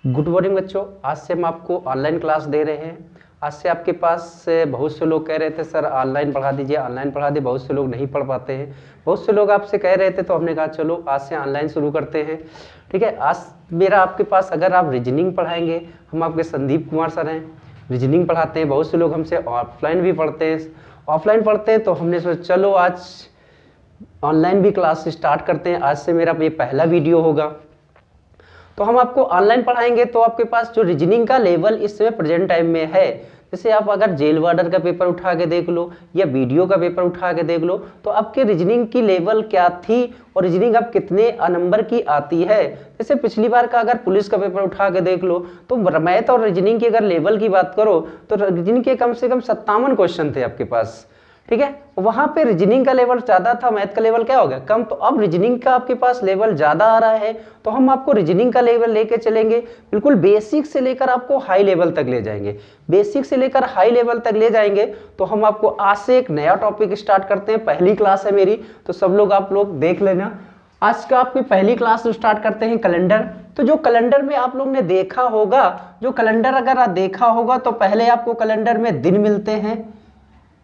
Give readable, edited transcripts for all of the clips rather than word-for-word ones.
Good morning बच्चों, आज से हम आपको ऑनलाइन क्लास दे रहे हैं। आज से आपके पास बहुत से लोग कह रहे थे सर ऑनलाइन पढ़ा दीजिए, ऑनलाइन पढ़ा दीजिए। बहुत से लोग नहीं पढ़ पाते हैं, बहुत से लोग आपसे कह रहे थे, तो हमने कहा चलो आज से ऑनलाइन शुरू करते हैं। ठीक है, आज मेरा आपके पास अगर आप रीजनिंग पढ़ाएंगे, हम आपके संदीप कुमार सर हैं, रीजनिंग पढ़ाते हैं। बहुत से लोग हमसे ऑफलाइन भी पढ़ते हैं, ऑफलाइन पढ़ते हैं, तो हमने सोचा चलो आज ऑनलाइन भी क्लास स्टार्ट करते हैं। आज से मेरा ये पहला वीडियो होगा, तो हम आपको ऑनलाइन पढ़ाएंगे। तो आपके पास जो रीजनिंग का लेवल इस समय प्रेजेंट टाइम में है, जैसे आप अगर जेल वार्डर का पेपर उठा के देख लो या वीडियो का पेपर उठा के देख लो, तो आपके रीजनिंग की लेवल क्या थी और रीजनिंग अब कितने नंबर की आती है। जैसे पिछली बार का अगर पुलिस का पेपर उठा के देख लो, तो मैथ और रीजनिंग की अगर लेवल की बात करो तो रीजनिंग के कम से कम 57 क्वेश्चन थे आपके पास। ठीक है, वहां पे रीजनिंग का लेवल ज्यादा था, मैथ का लेवल क्या हो गया कम। तो अब रीजनिंग का आपके पास लेवल ज्यादा आ रहा है, तो हम आपको रीजनिंग का लेवल लेके चलेंगे, बिल्कुल बेसिक से लेकर आपको हाई लेवल तक ले जाएंगे। बेसिक से लेकर हाई लेवल तक ले जाएंगे। तो हम आपको आज से एक नया टॉपिक स्टार्ट करते हैं। पहली क्लास है मेरी, तो सब लोग आप लोग देख लेना। आज का आपकी पहली क्लास स्टार्ट करते हैं कैलेंडर। तो जो कैलेंडर में आप लोग ने देखा होगा, जो कैलेंडर अगर आप देखा होगा, तो पहले आपको कैलेंडर में दिन मिलते हैं,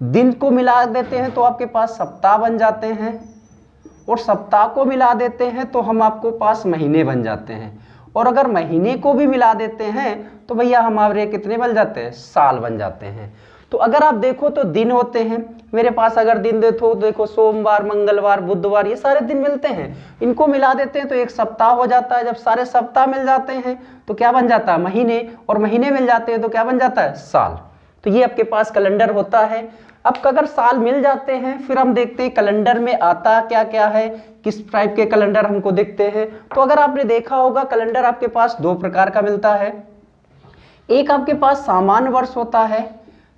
दिन को मिला देते हैं तो आपके पास सप्ताह बन जाते हैं, और सप्ताह को मिला देते हैं तो हम आपको पास महीने बन जाते हैं, और अगर महीने को भी मिला देते हैं तो भैया हमारे कितने बन जाते हैं, साल बन जाते हैं। तो अगर आप देखो तो दिन होते हैं मेरे पास, अगर दिन देखो सोमवार, मंगलवार, बुधवार, ये सारे दिन मिलते हैं, इनको मिला देते हैं तो एक सप्ताह हो जाता है। जब सारे सप्ताह मिल जाते हैं तो क्या बन जाता है, महीने, और महीने मिल जाते हैं तो क्या बन जाता है, साल। तो ये आपके पास कैलेंडर होता है। अब अगर साल मिल जाते हैं, फिर हम देखते हैं कैलेंडर में आता क्या क्या है, किस टाइप के कैलेंडर हमको दिखते हैं। तो अगर आपने देखा होगा, कैलेंडर आपके पास दो प्रकार का मिलता है। एक आपके पास सामान्य वर्ष होता है,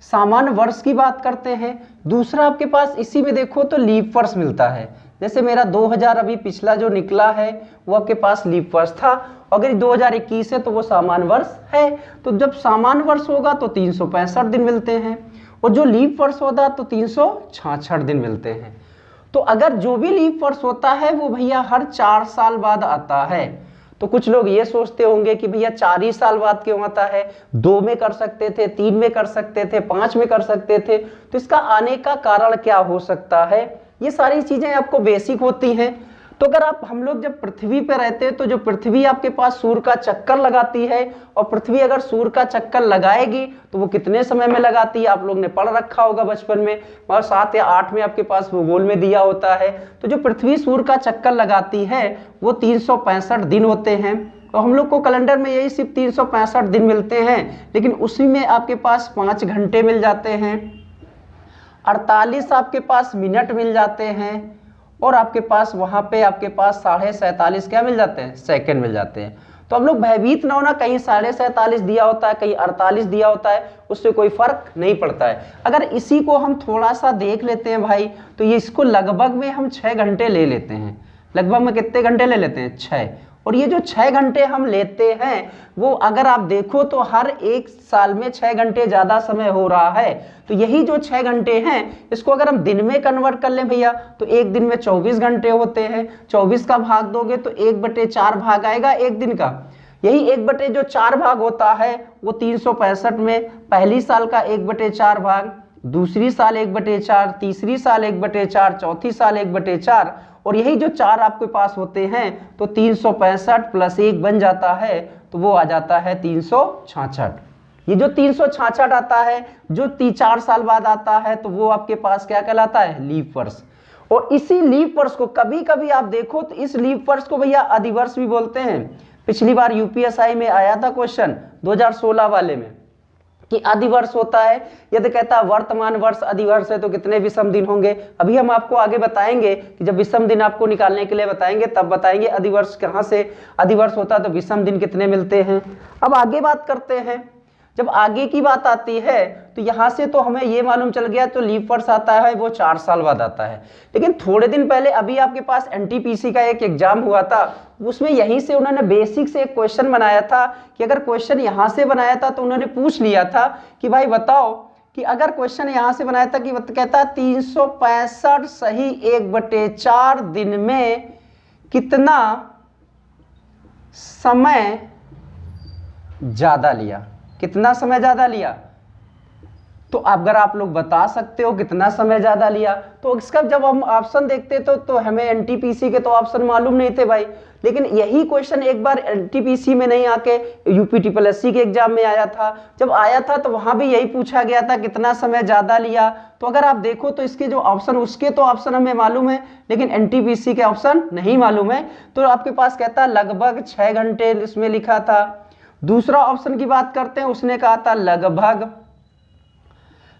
सामान्य वर्ष की बात करते हैं। दूसरा आपके पास इसी में देखो तो लीप वर्ष मिलता है। जैसे मेरा 2000 अभी पिछला जो निकला है वो आपके पास लीप वर्ष था, अगर 2021 है तो वो सामान्य वर्ष है। तो जब सामान्य वर्ष होगा तो 365 दिन मिलते हैं, और जो लीप वर्ष होता तो 366 दिन मिलते हैं। तो अगर जो भी लीप वर्ष होता है वो भैया हर 4 साल बाद आता है। तो कुछ लोग ये सोचते होंगे कि भैया 4 ही साल बाद क्यों आता है, 2 में कर सकते थे, 3 में कर सकते थे, 5 में कर सकते थे। तो इसका आने का कारण क्या हो सकता है, ये सारी चीजें आपको बेसिक होती हैं। तो अगर आप हम लोग जब पृथ्वी पे रहते हैं, तो जो पृथ्वी आपके पास सूर्य का चक्कर लगाती है, और पृथ्वी अगर सूर्य का चक्कर लगाएगी तो वो कितने समय में लगाती है, आप लोग ने पढ़ रखा होगा बचपन में, और 7 या 8 में आपके पास भूगोल में दिया होता है। तो जो पृथ्वी सूर्य का चक्कर लगाती है वो 365 दिन होते हैं। तो हम लोग को कैलेंडर में यही सिर्फ 365 दिन मिलते हैं, लेकिन उसी में आपके पास 5 घंटे मिल जाते हैं, 48 आपके पास मिनट मिल जाते हैं, और आपके पास वहां पे आपके पास 47.5 क्या मिल जाते हैं, सेकंड मिल जाते हैं। तो हम लोग भयभीत ना होना, कहीं 47.5 दिया होता है, कहीं 48 दिया होता है, उससे कोई फर्क नहीं पड़ता है। अगर इसी को हम थोड़ा सा देख लेते हैं भाई, तो ये इसको लगभग में हम 6 घंटे ले लेते हैं। लगभग में कितने घंटे ले लेते हैं, 6। और ये जो 6 घंटे हम लेते हैं, वो अगर आप देखो तो हर एक साल में 6 घंटे ज्यादा समय हो रहा है। तो यही जो 6 घंटे हैं, इसको अगर हम दिन में कन्वर्ट कर लें भैया, तो एक दिन में 24 घंटे होते हैं। 24 का भाग दोगे तो 1/4 भाग आएगा एक दिन का। यही 1/4 भाग होता है वो 365 में, पहली साल का 1/4 भाग, दूसरी साल 1/4, तीसरी साल 1/4, चौथी साल 1/4, और यही जो 4 आपके पास होते हैं तो 365 + 1 बन जाता है, तो वो आ जाता है 366। ये जो 366 आता है, जो 4 साल बाद आता है, तो वो आपके पास क्या कहलाता है, लीप वर्ष। और इसी लीप वर्ष को कभी कभी आप देखो तो इस लीप वर्ष को भैया अधिवर्ष भी बोलते हैं। पिछली बार यूपीएसआई में आया था क्वेश्चन 2016 वाले में कि अधिवर्ष होता है, यदि कहता है वर्तमान वर्ष अधिवर्ष है तो कितने विषम दिन होंगे। अभी हम आपको आगे बताएंगे कि जब विषम दिन आपको निकालने के लिए बताएंगे, तब बताएंगे अधिवर्ष कहाँ से अधिवर्ष होता है, तो विषम दिन कितने मिलते हैं। अब आगे बात करते हैं, जब आगे की बात आती है तो यहाँ से तो हमें ये मालूम चल गया, तो लीप वर्ष आता है वो 4 साल बाद आता है। लेकिन थोड़े दिन पहले अभी आपके पास एनटीपीसी का एक एग्जाम हुआ था, उसमें यहीं से उन्होंने बेसिक से एक क्वेश्चन बनाया था कि अगर क्वेश्चन यहाँ से बनाया था तो उन्होंने पूछ लिया था कि भाई बताओ कि अगर क्वेश्चन यहाँ से बनाया था कि कहता 365 सही 1/4 दिन में कितना समय ज़्यादा लिया। कितना समय ज़्यादा लिया? तो अगर आप लोग बता सकते हो कितना समय ज़्यादा लिया, तो इसका जब हम ऑप्शन देखते तो हमें एनटीपीसी के तो ऑप्शन मालूम नहीं थे भाई। लेकिन यही क्वेश्चन एक बार एनटीपीसी में नहीं आके यूपीटीपीएससी के एग्जाम में आया था। जब आया था तो वहां भी यही पूछा गया था कितना समय ज़्यादा लिया। तो अगर आप देखो तो इसके जो ऑप्शन, उसके तो ऑप्शन हमें मालूम है लेकिन एनटीपीसी के ऑप्शन नहीं मालूम है। तो आपके पास कहता है लगभग 6 घंटे इसमें लिखा था। दूसरा ऑप्शन की बात करते हैं, उसने कहा था लगभग,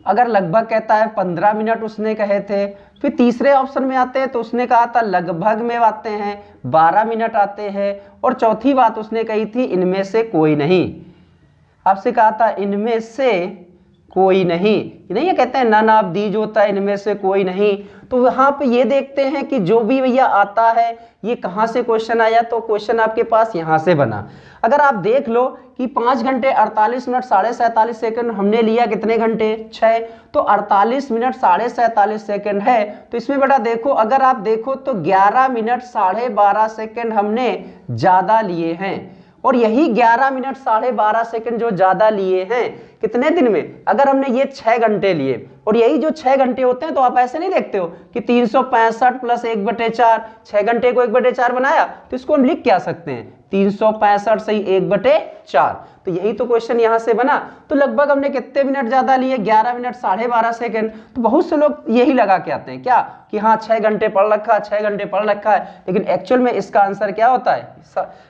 अगर लगभग कहता है 15 मिनट उसने कहे थे। फिर तीसरे ऑप्शन में आते हैं तो उसने कहा था लगभग में आते हैं 12 मिनट आते हैं। और चौथी बात उसने कही थी इनमें से कोई नहीं। आपसे कहा था इनमें से कोई नहीं, नहीं ये कहते हैं नन ऑफ दीज होता है, इनमें से कोई नहीं। तो वहां पे ये देखते हैं कि जो भी भैया आता है ये कहाँ से क्वेश्चन आया, तो क्वेश्चन आपके पास यहाँ से बना। अगर आप देख लो कि 5 घंटे 48 मिनट 47.5 सेकंड हमने लिया, कितने घंटे 6, तो 48 मिनट 47.5 सेकंड है। तो इसमें बेटा देखो, अगर आप देखो तो 11 मिनट 12.5 सेकंड हमने ज़्यादा लिए हैं। और यही 11 मिनट 12.5 सेकंड जो ज़्यादा लिए हैं कितने दिन में, अगर हमने ये 6 घंटे लिए, और यही जो 6 घंटे होते हैं तो आप ऐसे नहीं देखते हो कि 365 प्लस 1/4, 6 घंटे को 1/4 बनाया, तो इसको हम लिख क्या सकते हैं 365 से 1/4। तो यही तो क्वेश्चन यहाँ से बना। तो लगभग हमने कितने मिनट ज़्यादा लिए, 11 मिनट 12.5 सेकंड। तो बहुत से लोग यही लगा के आते हैं क्या कि हाँ 6 घंटे पढ़ रखा, 6 घंटे पढ़ रखा है, लेकिन एक्चुअल में इसका आंसर क्या होता है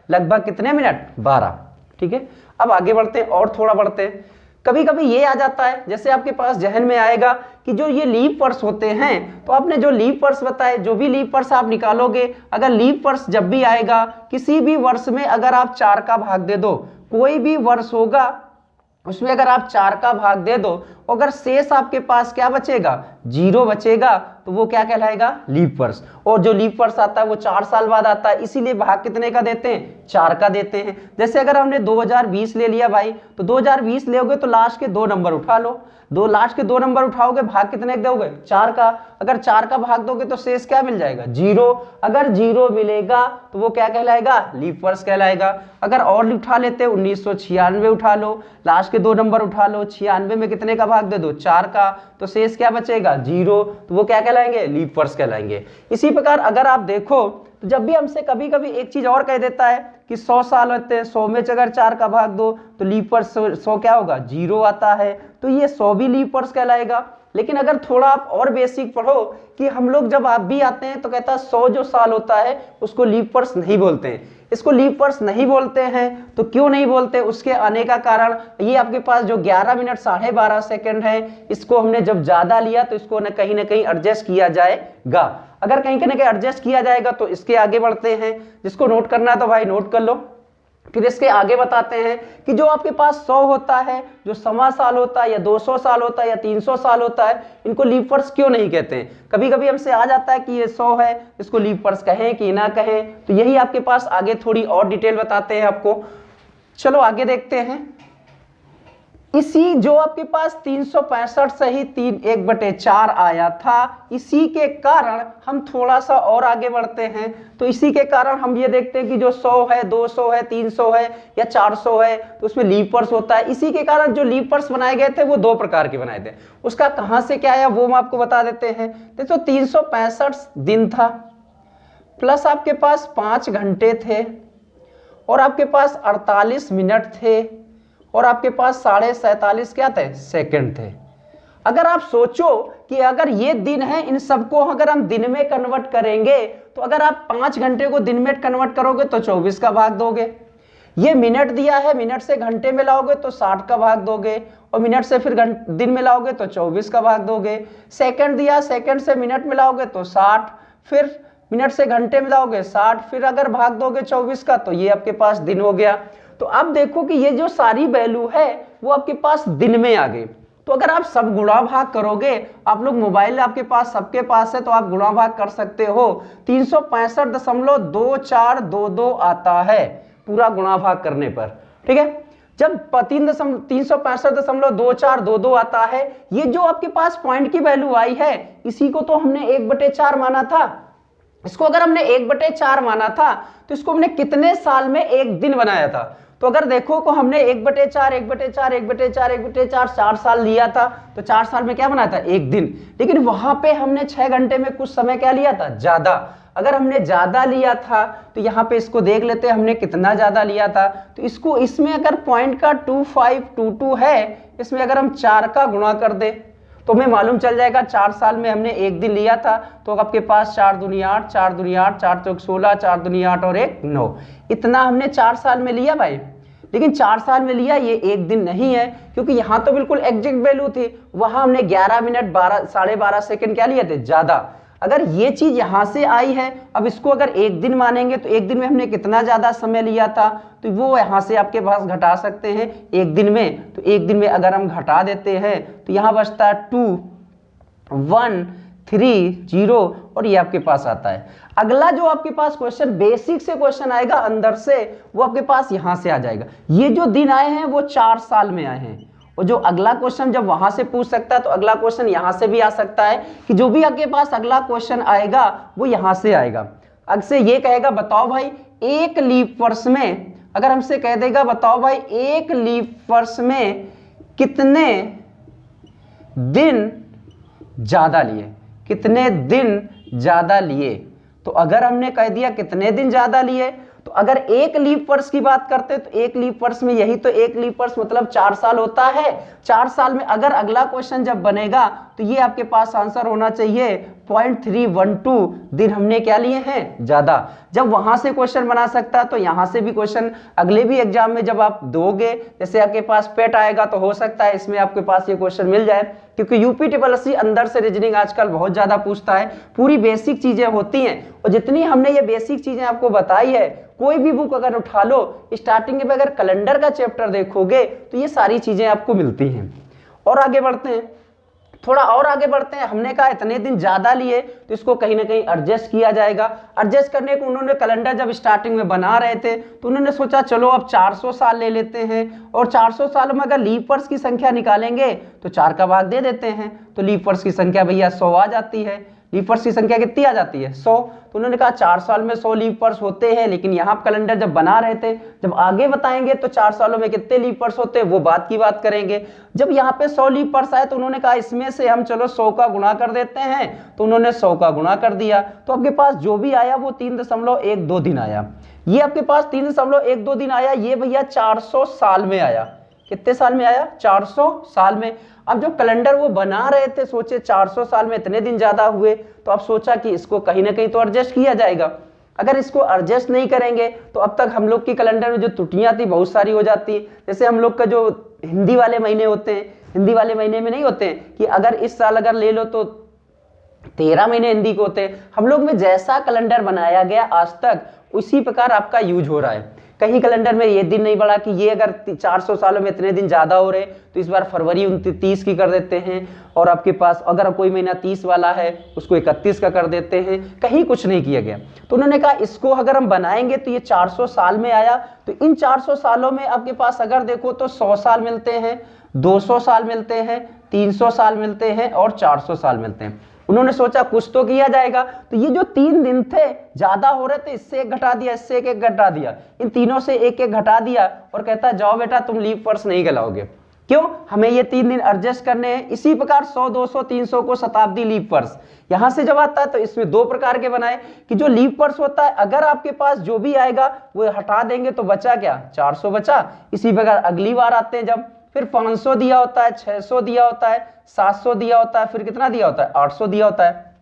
लगभग कितने मिनट, 12। ठीक है, अब आगे बढ़ते हैं और थोड़ा बढ़ते हैं। कभी कभी ये आ जाता है, जैसे आपके पास जहन में आएगा कि जो ये लीप वर्ष होते हैं, तो आपने जो लीप वर्ष बताए, जो भी लीप वर्ष आप निकालोगे, अगर लीप वर्ष जब भी आएगा किसी भी वर्ष में अगर आप 4 का भाग दे दो, कोई भी वर्ष होगा उसमें अगर आप 4 का भाग दे दो, अगर शेष आपके पास क्या बचेगा, 0 बचेगा, तो वो क्या कहलाएगा, लीप वर्ष। और जो लीप वर्ष आता है वो 4 साल बाद आता है, इसीलिए भाग कितने का देते हैं, 4 का देते हैं। जैसे अगर हमने 2020 ले लिया भाई, तो 2020 लोगे तो लास्ट के 2 नंबर उठा लो, लास्ट के 2 नंबर उठाओगे, भाग कितने दोगे, 4 का। अगर 4 का भाग दोगे तो शेष क्या मिल जाएगा, 0। अगर 0 मिलेगा तो वो क्या कहलाएगा, लीप वर्ष कहलाएगा। अगर और उठा लेते 1996 उठा लो, लास्ट के 2 नंबर उठा लो, 96 में कितने का भाग दे दो, 4 का, तो शेष क्या बचेगा, 0, तो वो क्या कहलाएंगे, लीप वर्ष कहलाएंगे। इसी प्रकार अगर आप देखो तो जब भी हमसे कभी कभी एक चीज और कह देता है कि 100 साल होते हैं, 100 में अगर 4 का भाग दो तो लीप वर्ष 100 क्या होगा, 0 आता है, तो ये 100 भी लीप वर्ष कहलाएगा। लेकिन अगर थोड़ा आप और बेसिक पढ़ो कि हम लोग जब आप भी आते हैं तो कहता है 100 जो साल होता है उसको लीप वर्ष नहीं बोलते हैं। इसको लीप वर्ष नहीं बोलते हैं तो क्यों नहीं बोलते, उसके आने का कारण ये आपके पास जो 11 मिनट 12.5 सेकंड है, इसको हमने जब ज्यादा लिया तो इसको न कहीं एडजस्ट किया जाएगा। अगर कहीं ना कहीं एडजस्ट किया जाएगा तो इसके आगे बढ़ते हैं, जिसको नोट करना है तो भाई नोट कर लो। फिर इसके आगे बताते हैं कि जो आपके पास 100 होता है, जो 100 साल होता है या 200 साल होता है या 300 साल होता है, इनको लीप वर्ष क्यों नहीं कहते हैं। कभी कभी हमसे आ जाता है कि ये 100 है, इसको लीप वर्ष कहें कि ना कहें, तो यही आपके पास आगे थोड़ी और डिटेल बताते हैं आपको। चलो आगे देखते हैं। इसी जो आपके पास 365 से ही 1/4 आया था, इसी के कारण हम थोड़ा सा और आगे बढ़ते हैं। तो इसी के कारण हम ये देखते हैं कि जो 100 है, 200 है, 300 है या 400 है, तो उसमें लीप वर्ष होता है। इसी के कारण जो लीप वर्ष बनाए गए थे वो 2 प्रकार के बनाए थे। उसका कहाँ से क्या आया वो हम आपको बता देते हैं। देखो 365 दिन था, प्लस आपके पास 5 घंटे थे, और आपके पास 48 मिनट थे, और आपके पास 47.5 क्या थे, सेकंड थे। अगर आप सोचो कि अगर ये दिन है, इन सबको अगर हम दिन में कन्वर्ट करेंगे, तो अगर आप 5 घंटे को दिन में कन्वर्ट करोगे तो 24 का भाग दोगे। ये मिनट दिया है, मिनट से घंटे में लाओगे तो 60 का भाग दोगे, और मिनट से फिर दिन में लाओगे तो 24 का भाग दोगे। सेकंड दिया, सेकंड से मिनट में लाओगे तो 60, फिर मिनट से घंटे में लाओगे 60, फिर अगर भाग दोगे 24 का, तो ये आपके पास दिन हो गया। तो अब देखो कि ये जो सारी वैल्यू है वो आपके पास दिन में आ गई। तो अगर आप सब गुणा भाग करोगे, आप लोग मोबाइल आपके पास सबके पास है तो आप गुणा भाग कर सकते हो, 365.2422 आता है पूरा गुणा भाग करने पर। ठीक है, जब 365.2422 आता है, ये जो आपके पास पॉइंट की वैल्यू आई है, इसी को तो हमने 1/4 माना था। इसको अगर हमने 1/4 माना था तो इसको हमने कितने साल में एक दिन बनाया था, तो तो अगर देखो को हमने 1/4 1/4 1/4 1/4 4 साल लिया था, तो 4 साल में क्या बना था, एक दिन। लेकिन वहां पे हमने 6 घंटे में कुछ समय क्या लिया था, ज्यादा। अगर हमने ज्यादा लिया था तो यहाँ पे इसको देख लेते हैं हमने कितना ज्यादा लिया था। तो इसको, इसमें अगर पॉइंट का 2522 है, इसमें अगर हम 4 का गुणा कर दे तो हमें मालूम चल जाएगा 4 साल में हमने एक दिन लिया था। तो आपके पास 4 दूनी 8, 4 दूनी 8, 4 चौक 16, 4 दूनी 8 और 1 9, इतना हमने 4 साल में लिया भाई। लेकिन 4 साल में लिया, ये एक दिन नहीं है, क्योंकि यहाँ तो बिल्कुल एग्जैक्ट वैल्यू थी, वहां हमने 11 मिनट 12 सेकंड क्या लिए थे, ज्यादा। अगर ये चीज यहां से आई है, अब इसको अगर एक दिन मानेंगे तो एक दिन में हमने कितना ज्यादा समय लिया था, तो वो यहां से आपके पास घटा सकते हैं एक दिन में। तो एक दिन में अगर हम घटा देते हैं तो यहां बचता है 2 1 3 0 और ये आपके पास आता है। अगला जो आपके पास क्वेश्चन बेसिक से क्वेश्चन आएगा अंदर से, वो आपके पास यहां से आ जाएगा। ये जो दिन आए हैं वो 4 साल में आए हैं, और जो अगला क्वेश्चन जब वहां से पूछ सकता है तो अगला क्वेश्चन यहां से भी आ सकता है, कि जो भी आपके पास अगला क्वेश्चन आएगा वो यहां से आएगा। अगसे ये कहेगा बताओ भाई एक लीप वर्ष में, अगर हमसे कह देगा बताओ भाई एक लीप वर्ष में कितने दिन ज्यादा लिए, कितने दिन ज्यादा लिए। तो अगर हमने कह दिया कितने दिन ज्यादा लिए, तो अगर एक लीप वर्ष की बात करते तो एक लीप वर्ष में, यही तो एक लीप वर्ष मतलब 4 साल होता है। 4 साल में अगर अगला क्वेश्चन जब बनेगा तो ये आपके पास आंसर होना चाहिए 0.312 दिन हमने क्या लिए हैं, ज्यादा। जब वहां से क्वेश्चन बना सकता है तो यहां से भी क्वेश्चन अगले भी एग्जाम में जब आप दोगे, जैसे आपके पास पेट आएगा तो हो सकता है इसमें आपके पास ये क्वेश्चन मिल जाए, क्योंकि यूपीएससी अंदर से रीजनिंग आजकल बहुत ज्यादा पूछता है। पूरी बेसिक चीजें होती हैं, और जितनी हमने ये बेसिक चीजें आपको बताई है, कोई भी बुक अगर उठा लो, स्टार्टिंग में अगर कैलेंडर का चैप्टर देखोगे तो ये सारी चीजें आपको मिलती हैं। और आगे बढ़ते हैं, थोड़ा और आगे बढ़ते हैं। हमने कहा इतने दिन ज्यादा लिए तो इसको कहीं ना कहीं एडजस्ट किया जाएगा। एडजस्ट करने को उन्होंने कैलेंडर जब स्टार्टिंग में बना रहे थे तो उन्होंने सोचा चलो अब 400 साल ले लेते हैं, और 400 सालों में अगर लीप वर्ष की संख्या निकालेंगे तो 4 का भाग दे देते हैं, तो लीप वर्ष की संख्या भैया 100 आ जाती है। लीप वर्ष की संख्या कितनी आ जाती है, 100। तो उन्होंने कहा 4 साल में 100 लीप वर्ष होते हैं, लेकिन यहाँ कैलेंडर जब बना रहे थे, जब आगे बताएंगे तो 4 सालों में कितने लीप वर्ष होते हैं वो बात की बात करेंगे। जब यहाँ पे 100 लीप वर्ष आए तो उन्होंने कहा इसमें से हम चलो 100 का गुणा कर देते हैं, तो उन्होंने 100 का गुणा कर दिया। तो आपके पास जो भी आया वो 3.12 दिन आया। ये आपके पास 3.12 दिन आया, ये भैया 400 साल में आया। कितने साल में आया, 400 साल में। अब जो कैलेंडर वो बना रहे थे, सोचे 400 साल में इतने दिन ज्यादा हुए, तो अब सोचा कि इसको कहीं ना कहीं तो एडजस्ट किया जाएगा। अगर इसको एडजस्ट नहीं करेंगे तो अब तक हम लोग की कैलेंडर में जो त्रुटियां थी बहुत सारी हो जाती। जैसे हम लोग का जो हिंदी वाले महीने होते हैं, हिंदी वाले महीने में नहीं होते हैं कि अगर इस साल अगर ले लो तो 13 महीने हिंदी के होते हैं। हम लोग में जैसा कैलेंडर बनाया गया आज तक उसी प्रकार आपका यूज हो रहा है। कहीं कैलेंडर में ये दिन नहीं बढ़ा कि ये अगर 400 सालों में इतने दिन ज्यादा हो रहे तो इस बार फरवरी 29 की कर देते हैं, और आपके पास अगर कोई महीना 30 वाला है उसको 31 का कर देते हैं। कहीं कुछ नहीं किया गया। तो उन्होंने कहा इसको अगर हम बनाएंगे तो ये 400 साल में आया। तो इन 400 सालों में आपके पास अगर देखो तो 100 साल मिलते हैं, 200 साल मिलते हैं, 300 साल मिलते हैं और 400 साल मिलते हैं। उन्होंने सोचा कुछ तो किया जाएगा। तो ये जो 3 दिन थे ज्यादा हो रहे थे, इससे एक घटा दिया, इससे एक घटा दिया, इन तीनों से एक घटा दिया, और कहता जाओ बेटा तुम लीप वर्ष नहीं कहलाओगे। क्यों, हमें ये 3 दिन एडजस्ट करने हैं। इसी प्रकार 100, 200, 300 को शताब्दी लीप वर्ष यहां से जब आता है तो इसमें 2 प्रकार के बनाए कि जो लीप वर्ष होता है अगर आपके पास जो भी आएगा वो हटा देंगे तो बचा क्या, 400 बचा। इसी प्रकार अगली बार आते हैं जब, फिर 500 दिया होता है, 600 दिया होता है, 700 दिया होता है, फिर कितना दिया होता है, 800 दिया होता है।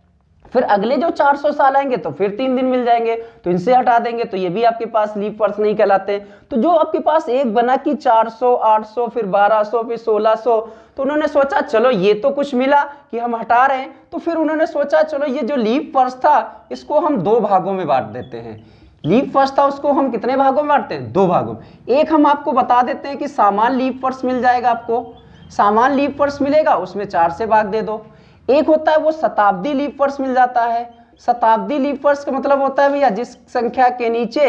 फिर अगले जो 400 साल आएंगे तो फिर 3 दिन मिल जाएंगे, तो इनसे हटा देंगे तो ये भी आपके पास लीप वर्ष नहीं कहलाते। तो जो आपके पास एक बना कि 400, 800, फिर 1200, फिर 1600, तो उन्होंने सोचा चलो ये तो कुछ मिला कि हम हटा रहे हैं। तो फिर उन्होंने सोचा चलो ये जो लीप वर्ष था इसको हम 2 भागों में बांट देते हैं। लीप वर्ष था उसको हम कितने भागों में बांटते हैं, 2 भागों में। एक हम आपको बता देते हैं कि सामान्य लीप वर्ष मिल जाएगा आपको, सामान्य लीप वर्ष मिलेगा उसमें 4 से भाग दे दो। एक होता है वो शताब्दी लीप वर्ष मिल जाता है। शताब्दी लीप वर्ष का मतलब होता है भैया जिस संख्या के नीचे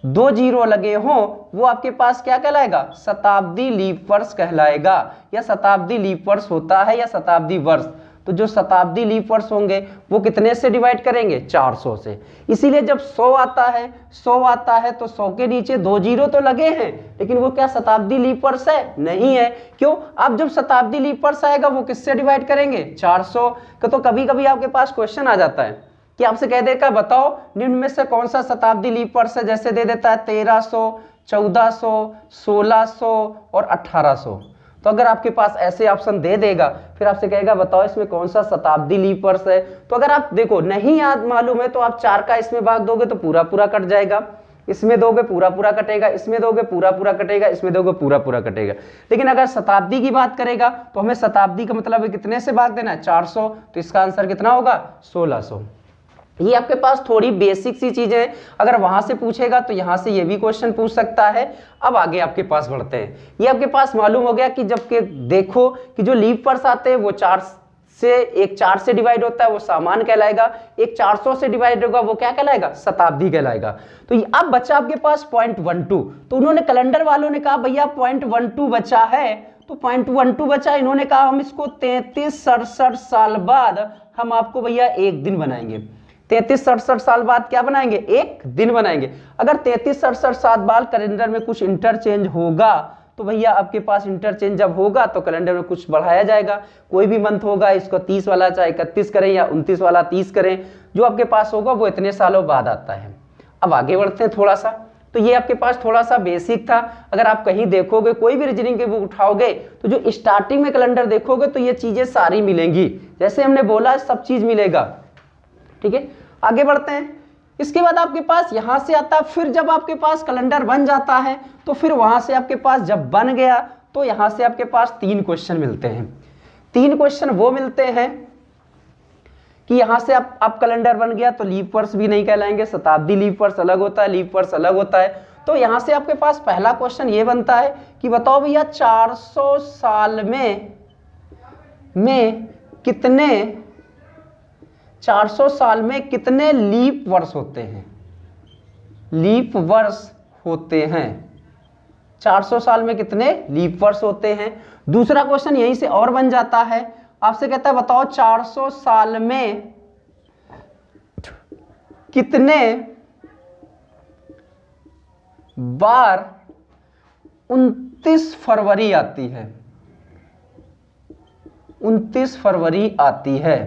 2 जीरो लगे हों वो आपके पास क्या कहलाएगा, शताब्दी लीप वर्ष कहलाएगा, या शताब्दी लीप वर्ष होता है या शताब्दी वर्ष। तो जो शताब्दी लीप वर्ष होंगे वो कितने से डिवाइड करेंगे, 400 से। इसीलिए जब 100 आता है, 100 आता है तो 100 के नीचे 2 जीरो तो लगे हैं, लेकिन वो क्या शताब्दी लीप वर्ष है, नहीं है। क्यों? अब जब शताब्दी लीप वर्ष आएगा वो किससे डिवाइड करेंगे, 400 का। तो कभी कभी आपके पास क्वेश्चन आ जाता है कि आपसे कह देगा बताओ निम्न में से कौन सा शताब्दी लीप वर्ष है, जैसे दे देता है 1300, 1400, 1600 और 1800। तो अगर आपके पास ऐसे ऑप्शन दे देगा, फिर आपसे कहेगा बताओ इसमें कौन सा शताब्दी लीप वर्ष है, तो अगर आप देखो नहीं याद मालूम है तो आप 4 का इसमें भाग दोगे तो पूरा पूरा कट जाएगा, इसमें दोगे पूरा पूरा कटेगा, इसमें दोगे पूरा पूरा कटेगा, इसमें दोगे पूरा पूरा कटेगा। लेकिन अगर शताब्दी की बात करेगा तो हमें शताब्दी का मतलब कितने से भाग देना है, 400, तो इसका आंसर कितना होगा, 1600। ये आपके पास थोड़ी बेसिक सी चीजें हैं, अगर वहां से पूछेगा तो यहां से ये भी क्वेश्चन पूछ सकता है। अब आगे आपके पास बढ़ते हैं। ये आपके पास मालूम हो गया कि जब के देखो कि जो लीप वर्ष आते हैं वो 4 से डिवाइड होता है वो सामान्य कहलाएगा, एक 400 से डिवाइड होगा वो क्या कहलाएगा, शताब्दी कहलाएगा। तो अब बचा आपके पास 0.12, तो उन्होंने कैलेंडर वालों ने कहा भैया 0.12 बचा है, तो 0.12 बचा, इन्होंने कहा हम इसको 33-67 साल बाद हम आपको भैया एक दिन बनाएंगे। 33-67 साल बाद क्या बनाएंगे, एक दिन बनाएंगे। अगर 33-67 साल बाद कैलेंडर में कुछ इंटरचेंज होगा तो भैया आपके पास इंटरचेंज जब होगा तो कैलेंडर में कुछ बढ़ाया जाएगा, कोई भी मंथ होगा इसको 30 वाला चाहे 31 करें या 29 वाला 30 करें, जो आपके पास होगा वो इतने सालों बाद आता है। अब आगे बढ़ते हैं थोड़ा सा। तो ये आपके पास थोड़ा सा बेसिक था। अगर आप कहीं देखोगे कोई भी रीजनिंग की बुक उठाओगे तो जो स्टार्टिंग में कैलेंडर देखोगे तो ये चीजें सारी मिलेंगी, जैसे हमने बोला सब चीज मिलेगा। ठीक है, आगे बढ़ते हैं। इसके बाद आपके पास यहां से आता है, फिर जब आपके पास कैलेंडर बन जाता है तो फिर वहां से आपके पास जब बन गया तो यहां से आपके पास 3 क्वेश्चन मिलते हैं। 3 क्वेश्चन वो मिलते हैं कि यहां से आप कैलेंडर बन गया तो लीप वर्ष भी नहीं कहलाएंगे, शताब्दी लीप वर्ष अलग होता है, लीप वर्ष अलग होता है। तो यहां से आपके पास पहला क्वेश्चन ये बनता है कि बताओ भैया 400 साल में कितने 400 साल में कितने लीप वर्ष होते हैं, लीप वर्ष होते हैं, 400 साल में कितने लीप वर्ष होते हैं। दूसरा क्वेश्चन यहीं से और बन जाता है, आपसे कहता है बताओ 400 साल में कितने बार 29 फरवरी आती है, 29 फरवरी आती है।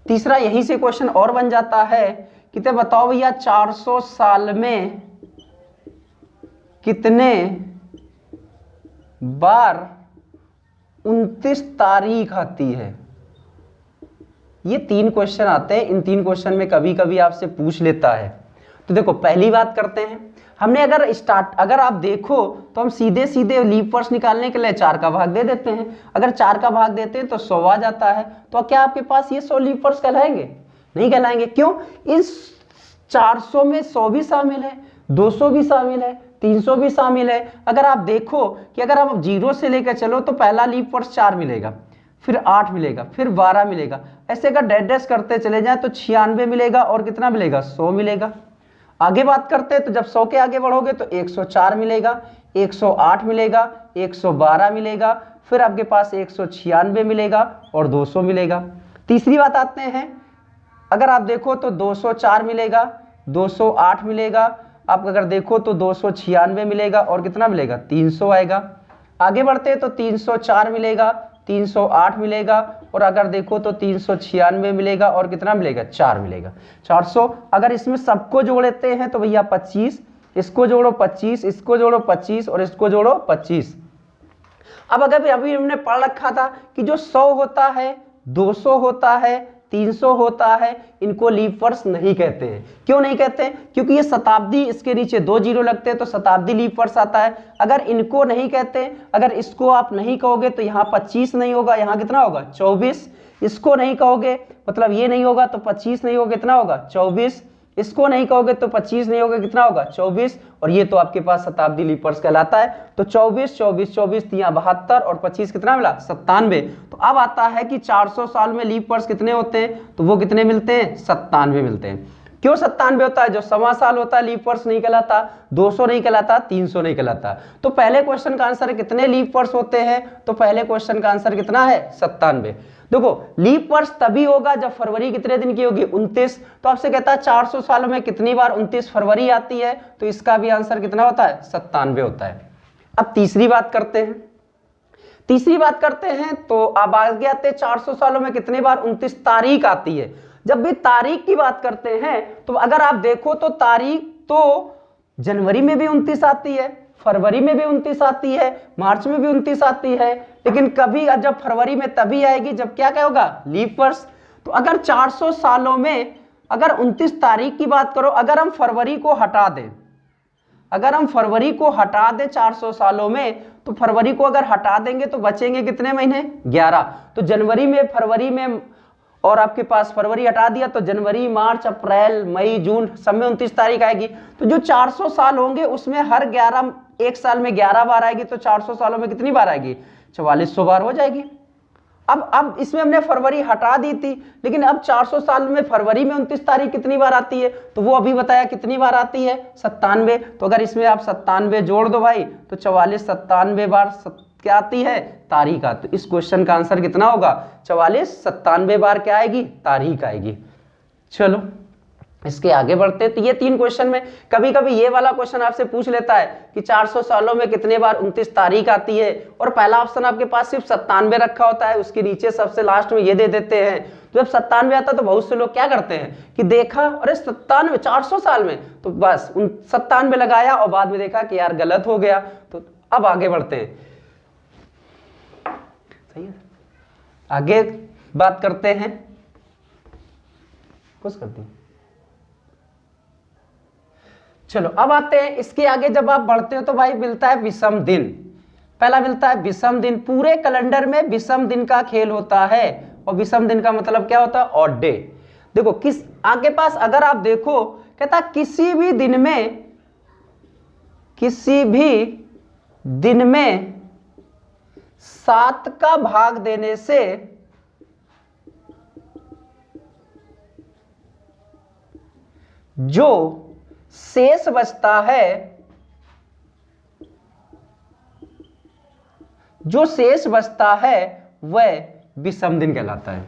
तीसरा यहीं से क्वेश्चन और बन जाता है कि ते बताओ भैया 400 साल में कितने बार 29 तारीख आती है। ये 3 क्वेश्चन आते हैं, इन 3 क्वेश्चन में कभी कभी आपसे पूछ लेता है। तो देखो पहली बात करते हैं, हमने अगर आप देखो तो हम सीधे सीधे लीप वर्ष निकालने के लिए 4 का भाग दे देते हैं। अगर 4 का भाग देते हैं तो 100 आ जाता है। तो क्या आपके पास ये 100 लीप वर्ष कहलाएंगे, नहीं कहलाएंगे। क्यों? इस 400 में 100 भी शामिल है, 200 भी शामिल है, 300 भी शामिल है। अगर आप देखो कि अगर आप 0 से लेकर चलो तो पहला लीप वर्ष 4 मिलेगा, फिर 8 मिलेगा, फिर 12 मिलेगा। ऐसे अगर डैश करते चले जाए तो 96 मिलेगा और कितना मिलेगा, 100 मिलेगा। आगे बात करते हैं तो जब 100 के आगे बढ़ोगे तो 104 मिलेगा, 108 मिलेगा, 112 मिलेगा, फिर आपके पास 196 मिलेगा और 200 मिलेगा। तीसरी बात आते हैं, अगर आप देखो तो 204 मिलेगा, 208 मिलेगा, आप अगर देखो तो 296 मिलेगा और कितना मिलेगा, 300 आएगा। आगे बढ़ते हैं तो 304 मिलेगा, 308 मिलेगा और अगर देखो तो 396 मिलेगा और कितना मिलेगा, 4 मिलेगा, 400। अगर इसमें सबको जोड़ लेते हैं तो भैया 25, इसको जोड़ो 25, इसको जोड़ो 25 और इसको जोड़ो 25। अब अगर अभी हमने पढ़ रखा था कि जो 100 होता है, 200 होता है, 300 होता है, इनको लीप वर्ष नहीं कहते हैं। क्यों नहीं कहते हैं? क्योंकि ये शताब्दी, इसके नीचे 2 जीरो लगते हैं तो शताब्दी लीप वर्ष आता है। अगर इनको नहीं कहते, अगर इसको आप नहीं कहोगे तो यहाँ 25 नहीं होगा, यहाँ कितना होगा, 24। इसको नहीं कहोगे मतलब ये नहीं होगा तो 25 नहीं होगा, कितना होगा, 24। इसको नहीं कहोगे तो 25 नहीं होगा, कितना होगा, 24। और ये तो आपके पास शताब्दी लीप वर्ष कहलाता है। तो 24, 24, 24, 72 और 25 कितना मिला, 97। तो अब आता है कि 400 साल में लीप वर्ष कितने होते हैं, तो वो कितने मिलते हैं, 97 मिलते हैं। क्यों 97 होता है? जो सवा साल होता है लीप वर्ष नहीं कहलाता, 200 नहीं कहलाता, 300 नहीं कहलाता। तो पहले क्वेश्चन का आंसर कितने लीप वर्ष होते हैं, तो पहले क्वेश्चन का आंसर कितना है, 97। देखो लीप वर्ष तभी होगा जब फरवरी कितने दिन की होगी 29। तो आपसे कहता है 400 सालों में कितनी बार 29 फरवरी आती है, तो इसका भी आंसर कितना होता है 97 होता है। अब तीसरी बात करते हैं, तो अब आगे आते हैं 400 सालों में कितनी बार 29 तारीख आती है। जब भी तारीख की बात करते हैं तो अगर आप देखो तो तारीख तो जनवरी में भी 29 आती है, फरवरी में भी 29 आती है, मार्च में भी 29 आती है, लेकिन कभी जब फरवरी में तभी आएगी जब क्या होगा लीप वर्ष। तो अगर 400 सालों में अगर 29 तारीख की बात करो, अगर हम फरवरी को हटा दें, 400 सालों में, तो फरवरी को अगर हटा देंगे तो बचेंगे कितने महीने 11। तो जनवरी में, फरवरी में और आपके पास फरवरी हटा दिया तो जनवरी, मार्च, अप्रैल, मई, जून सब में 29 तारीख आएगी। तो जो 400 साल होंगे उसमें हर 11 एक साल में 11 बार आएगी, तो 400 सालों में कितनी बार आएगी 4400 बार हो जाएगी। अब इसमें हमने फरवरी हटा दी थी, लेकिन अब 400 साल में फरवरी में 29 तारीख कितनी बार आती है, तो वो अभी बताया कितनी बार आती है 97। तो अगर इसमें आप 97 जोड़ दो भाई तो 44 97 बार क्या आती है तारीख आती। तो इस क्वेश्चन का आंसर कितना होगा 44 97 बार क्या आएगी तारीख आएगी। चलो इसके आगे बढ़ते हैं। तो ये 3 क्वेश्चन में कभी कभी ये वाला क्वेश्चन आपसे पूछ लेता है कि 400 सालों में कितने बार 29 तारीख आती है, और पहला ऑप्शन आपके पास सिर्फ 97 रखा होता है, उसके नीचे सबसे लास्ट में ये दे देते हैं। तो जब 97 आता तो बहुत से लोग क्या करते हैं कि देखा अरे 97 400 साल में, तो बस 97 लगाया और बाद में देखा कि यार गलत हो गया। तो अब आगे बढ़ते हैं, सही है, आगे बात करते हैं, कुछ करते हैं। चलो अब आते हैं इसके आगे, जब आप बढ़ते हो तो भाई मिलता है विषम दिन। पहला मिलता है विषम दिन। पूरे कैलेंडर में विषम दिन का खेल होता है, और विषम दिन का मतलब क्या होता है ऑड डे। देखो किस आगे पास अगर आप देखो कहता किसी भी दिन में 7 का भाग देने से जो शेष बचता है वह विषम दिन कहलाता है।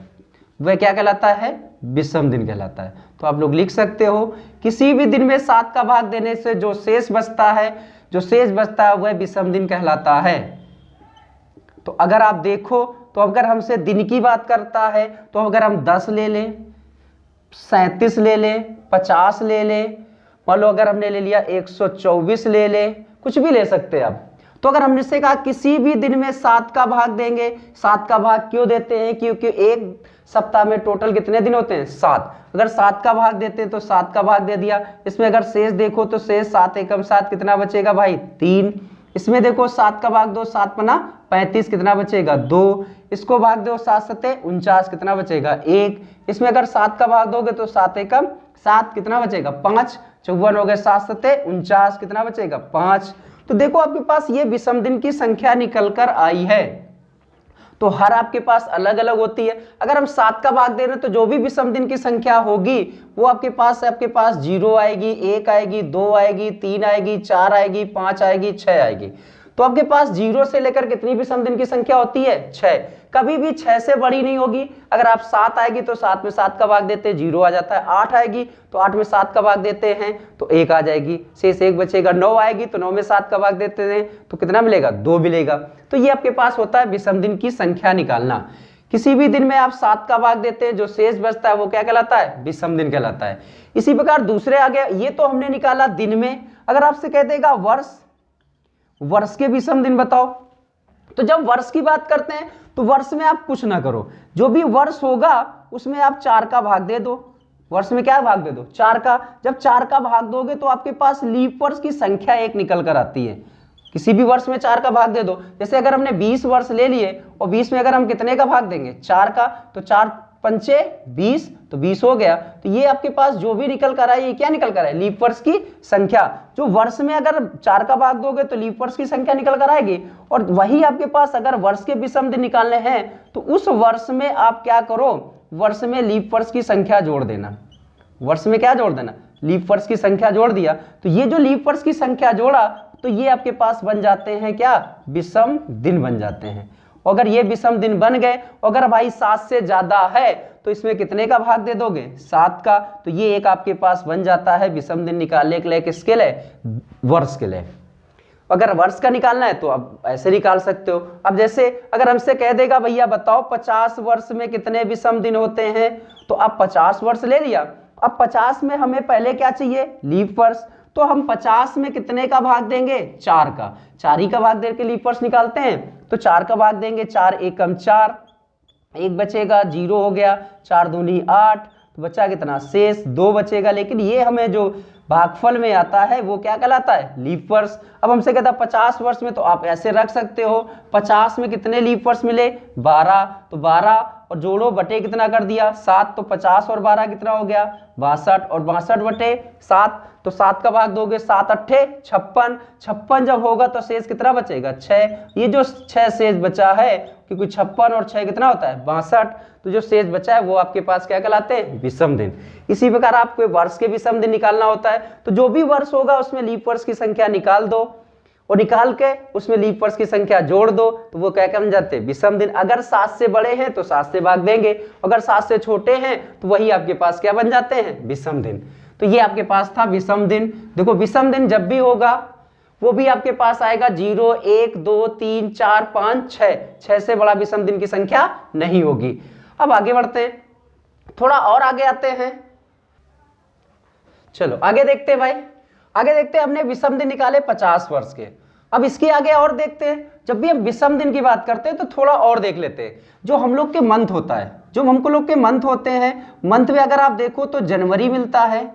वह क्या कहलाता है विषम दिन कहलाता है। तो आप लोग लिख सकते हो किसी भी दिन में 7 का भाग देने से जो शेष बचता है वह विषम दिन कहलाता है। तो अगर आप देखो तो अगर हमसे दिन की बात करता है तो अगर हम 10 ले लें, 37 ले लें, 50 ले लें, मान लो अगर हमने ले लिया 124 ले ले, कुछ भी ले सकते हैं आप। तो अगर हमने से कहा किसी भी दिन में 7 का भाग देंगे, 7 का भाग क्यों देते हैं, क्योंकि एक सप्ताह में टोटल कितने दिन होते हैं 7। अगर 7 का भाग देते हैं तो 7 का भाग दे दिया। इसमें अगर शेष देखो तो शेष 7 एकम 7 कितना बचेगा भाई 3। इसमें देखो 7 का भाग दो, 7 पना 35 कितना बचेगा 2। इसको भाग दो 7 सते 49 कितना बचेगा 1। इसमें अगर 7 का भाग दोगे तो 7 एकम 7 कितना बचेगा 5। 54 हो गए 7 सते 49 कितना बचेगा 5। तो देखो आपके पास ये विषम दिन की संख्या निकल कर आई है। तो हर आपके पास अलग अलग होती है। अगर हम 7 का भाग दे रहे हैं तो जो भी विषम दिन की संख्या होगी वो आपके पास 0 आएगी, 1 आएगी, 2 आएगी, 3 आएगी, 4 आएगी, 5 आएगी, 6 आएगी। तो आपके पास 0 से लेकर कितनी विषम दिन की संख्या होती है 6। कभी भी 6 से बड़ी नहीं होगी। अगर आप 7 आएगी तो 7 में 7 का भाग देते हैं 0 आ जाता है। 8 आएगी तो 8 में 7 का भाग देते हैं तो 1 आ जाएगी, शेष 1 बचेगा। 9 आएगी तो 9 में 7 का भाग देते हैं तो कितना मिलेगा 2 मिलेगा। तो ये आपके पास होता है विषम दिन की संख्या निकालना। किसी भी दिन में आप 7 का भाग देते हैं, जो शेष बचता है वो क्या कहलाता है विषम दिन कहलाता है। इसी प्रकार दूसरे आ गया, ये तो हमने निकाला दिन में। अगर आपसे कह देगा वर्ष के विषम दिन बताओ, तो जब वर्ष की बात करते हैं तो वर्ष में आप कुछ ना करो, जो भी वर्ष होगा उसमें आप 4 का भाग दे दो। वर्ष में क्या भाग दे दो 4 का। जब 4 का भाग दोगे तो आपके पास लीप वर्ष की संख्या 1 निकल कर आती है। किसी भी वर्ष में 4 का भाग दे दो। जैसे अगर हमने 20 वर्ष ले लिए और 20 में अगर हम कितने का भाग देंगे 4 का, तो 4 पंचे 20 तो 20 हो गया। तो ये आपके पास जो भी निकल कर आए ये क्या निकल कर आए लीप वर्ष की संख्या। जो वर्ष में अगर 4 का भाग दोगे तो लीप वर्ष की संख्या निकल कर आएगी। और वही आपके पास अगर वर्ष के विषम दिन निकालने हैं तो उस वर्ष में आप क्या करो, वर्ष में लीप वर्ष की संख्या जोड़ देना। वर्ष में क्या जोड़ देना लीप वर्ष की संख्या जोड़ दिया। तो ये जो लीप वर्ष की संख्या जोड़ा तो ये आपके पास बन जाते हैं क्या विषम दिन बन जाते हैं। अगर ये विषम दिन बन गए, अगर भाई 7 से ज्यादा है तो इसमें कितने का भाग दे दोगे, 7 का। तो ये एक आपके पास बन जाता है विषम दिन निकालने के लिए किसके लिए, वर्ष के लिए। अगर वर्ष का निकालना है तो अब ऐसे निकाल सकते हो। अब जैसे अगर हमसे कह देगा भैया बताओ 50 वर्ष में कितने विषम दिन होते हैं, तो आप 50 वर्ष ले लिया। अब 50 में हमें पहले क्या चाहिए, लीप वर्ष। तो हम 50 में कितने का भाग देंगे, 4 का, 4 ही का भाग दे के लीप वर्ष निकालते हैं। तो 4 का भाग देंगे, 4 एकम 4, एक बचेगा, 0 हो गया, 4 दूनी 8, तो बचा कितना, शेष 2 बचेगा। लेकिन ये हमें जो भागफल में आता है वो क्या कहलाता है, लीप वर्ष। अब हमसे कहता है 50 वर्ष में, तो आप ऐसे रख सकते हो 50 में कितने लीप वर्ष मिले, 12, तो 12 और जोड़ो बटे कितना कर दिया, 7, तो 50 और 12 कितना हो गया, 62, और 62 बटे 7, तो 7 का भाग दोगे, 7 अट्ठे 56, 56 जब होगा तो शेष कितना बचेगा, 6। ये जो 6 शेष बचा है, क्योंकि 56 और 6 कितना होता है, 62, तो जो शेष बचा है वो आपके पास क्या कहलाते हैं, विषम दिन। इसी प्रकार आपको वर्ष के विषम दिन निकालना होता है, तो जो भी वर्ष होगा उसमें लीप वर्ष की संख्या निकाल दो, और निकाल के उसमें लीप वर्ष की संख्या जोड़ दो, तो वो क्या बन जाते हैं, विषम दिन। अगर 7 से बड़े हैं तो 7 से भाग देंगे, अगर 7 से छोटे हैं तो वही आपके पास क्या बन जाते हैं, विषम दिन। तो ये आपके पास था विषम दिन। देखो विषम दिन जब भी होगा वो भी आपके पास आएगा 0, 1, 2, 3, 4, 5, 6, 6 से बड़ा विषम दिन की संख्या नहीं होगी। अब आगे बढ़ते हैं, थोड़ा और आगे आते हैं। चलो आगे देखते हैं भाई, आगे देखते हैं। हमने विषम दिन निकाले 50 वर्ष के। अब इसके आगे और देखते हैं, जब भी हम विषम दिन की बात करते हैं तो थोड़ा और देख लेते हैं। जो हम लोग के मंथ होता है, जो हमको लोग के मंथ होते हैं, मंथ में अगर आप देखो तो जनवरी मिलता है,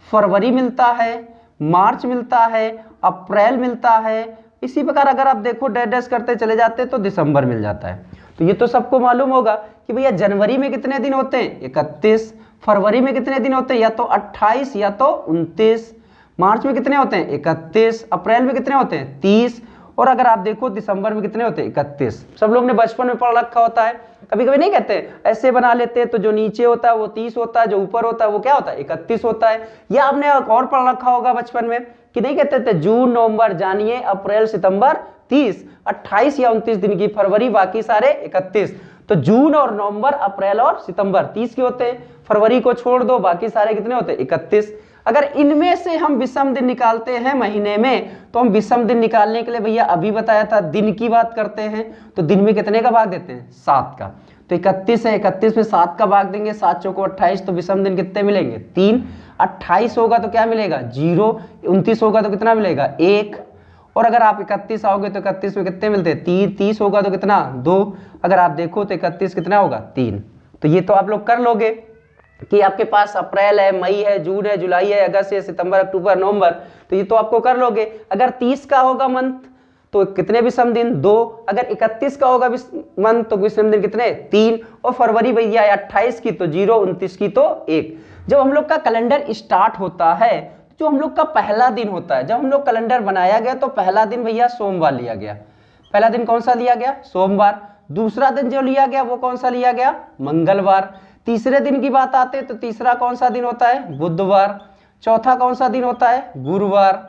फरवरी मिलता है, मार्च मिलता है, अप्रैल मिलता है। इसी प्रकार अगर आप देखो डैश डैश करते चले जाते हैं तो दिसंबर मिल जाता है। तो ये तो सबको मालूम होगा कि भैया जनवरी में कितने दिन होते हैं, 31, फरवरी में कितने दिन होते हैं, या तो 28 या तो 29, मार्च में कितने होते हैं, 31, अप्रैल में कितने होते हैं, 30, और अगर आप देखो दिसंबर में कितने होते हैं, 31। सब लोग ने बचपन में पढ़ रखा होता है। कभी कभी नहीं कहते ऐसे बना लेते हैं, तो जो नीचे होता है वो 30 होता है, जो ऊपर होता है वो क्या होता है, 31 होता है। या आपने और पढ़ रखा होगा बचपन में कि नहीं कहते थे जून नवंबर जानिए अप्रैल सितंबर 30, 28 या 29 दिन की फरवरी, बाकी सारे 31। तो जून और नवंबर, अप्रैल और सितंबर 30 के होते हैं, फरवरी को छोड़ दो बाकी सारे कितने होते हैं, 31। अगर इनमें से हम विषम दिन निकालते हैं महीने में, तो हम विषम दिन निकालने के लिए भैया अभी बताया था दिन की बात करते हैं, तो दिन में कितने का भाग देते हैं, 7 का। तो 31 है, 31 में 7 का भाग देंगे, 7 चौको 28, तो विषम दिन कितने मिलेंगे, 3। 28 होगा तो क्या मिलेगा, 0। 29 होगा तो कितना मिलेगा, 1। और अगर आप 31 आओगे तो 31 में कितने मिलते हैं, 3। 30 होगा तो कितना, 2। अगर आप देखो तो 31 कितना होगा, 3। तो ये तो आप लोग कर लोगे कि आपके पास अप्रैल है, मई है, जून है, जुलाई है, अगस्त है, सितंबर, अक्टूबर, नवंबर, तो ये तो आपको कर लोगे। अगर 30 का होगा मंथ तो कितने विषम दिन, 2। अगर 31 का होगा मंथ तो विषम दिन कितने, 3। और फरवरी भैया 28 की तो 0, 29 की तो 1। जब हम लोग का कैलेंडर स्टार्ट होता है, जो हम लोग का पहला दिन होता है, जब हम लोग कैलेंडर बनाया गया तो पहला दिन भैया सोमवार लिया गया। पहला दिन कौन सा लिया गया, सोमवार। दूसरा दिन जो लिया गया वो कौन सा लिया गया, मंगलवार। तीसरे दिन की बात आते तो तीसरा कौन सा दिन होता है, बुधवार। चौथा कौन सा दिन होता है, गुरुवार,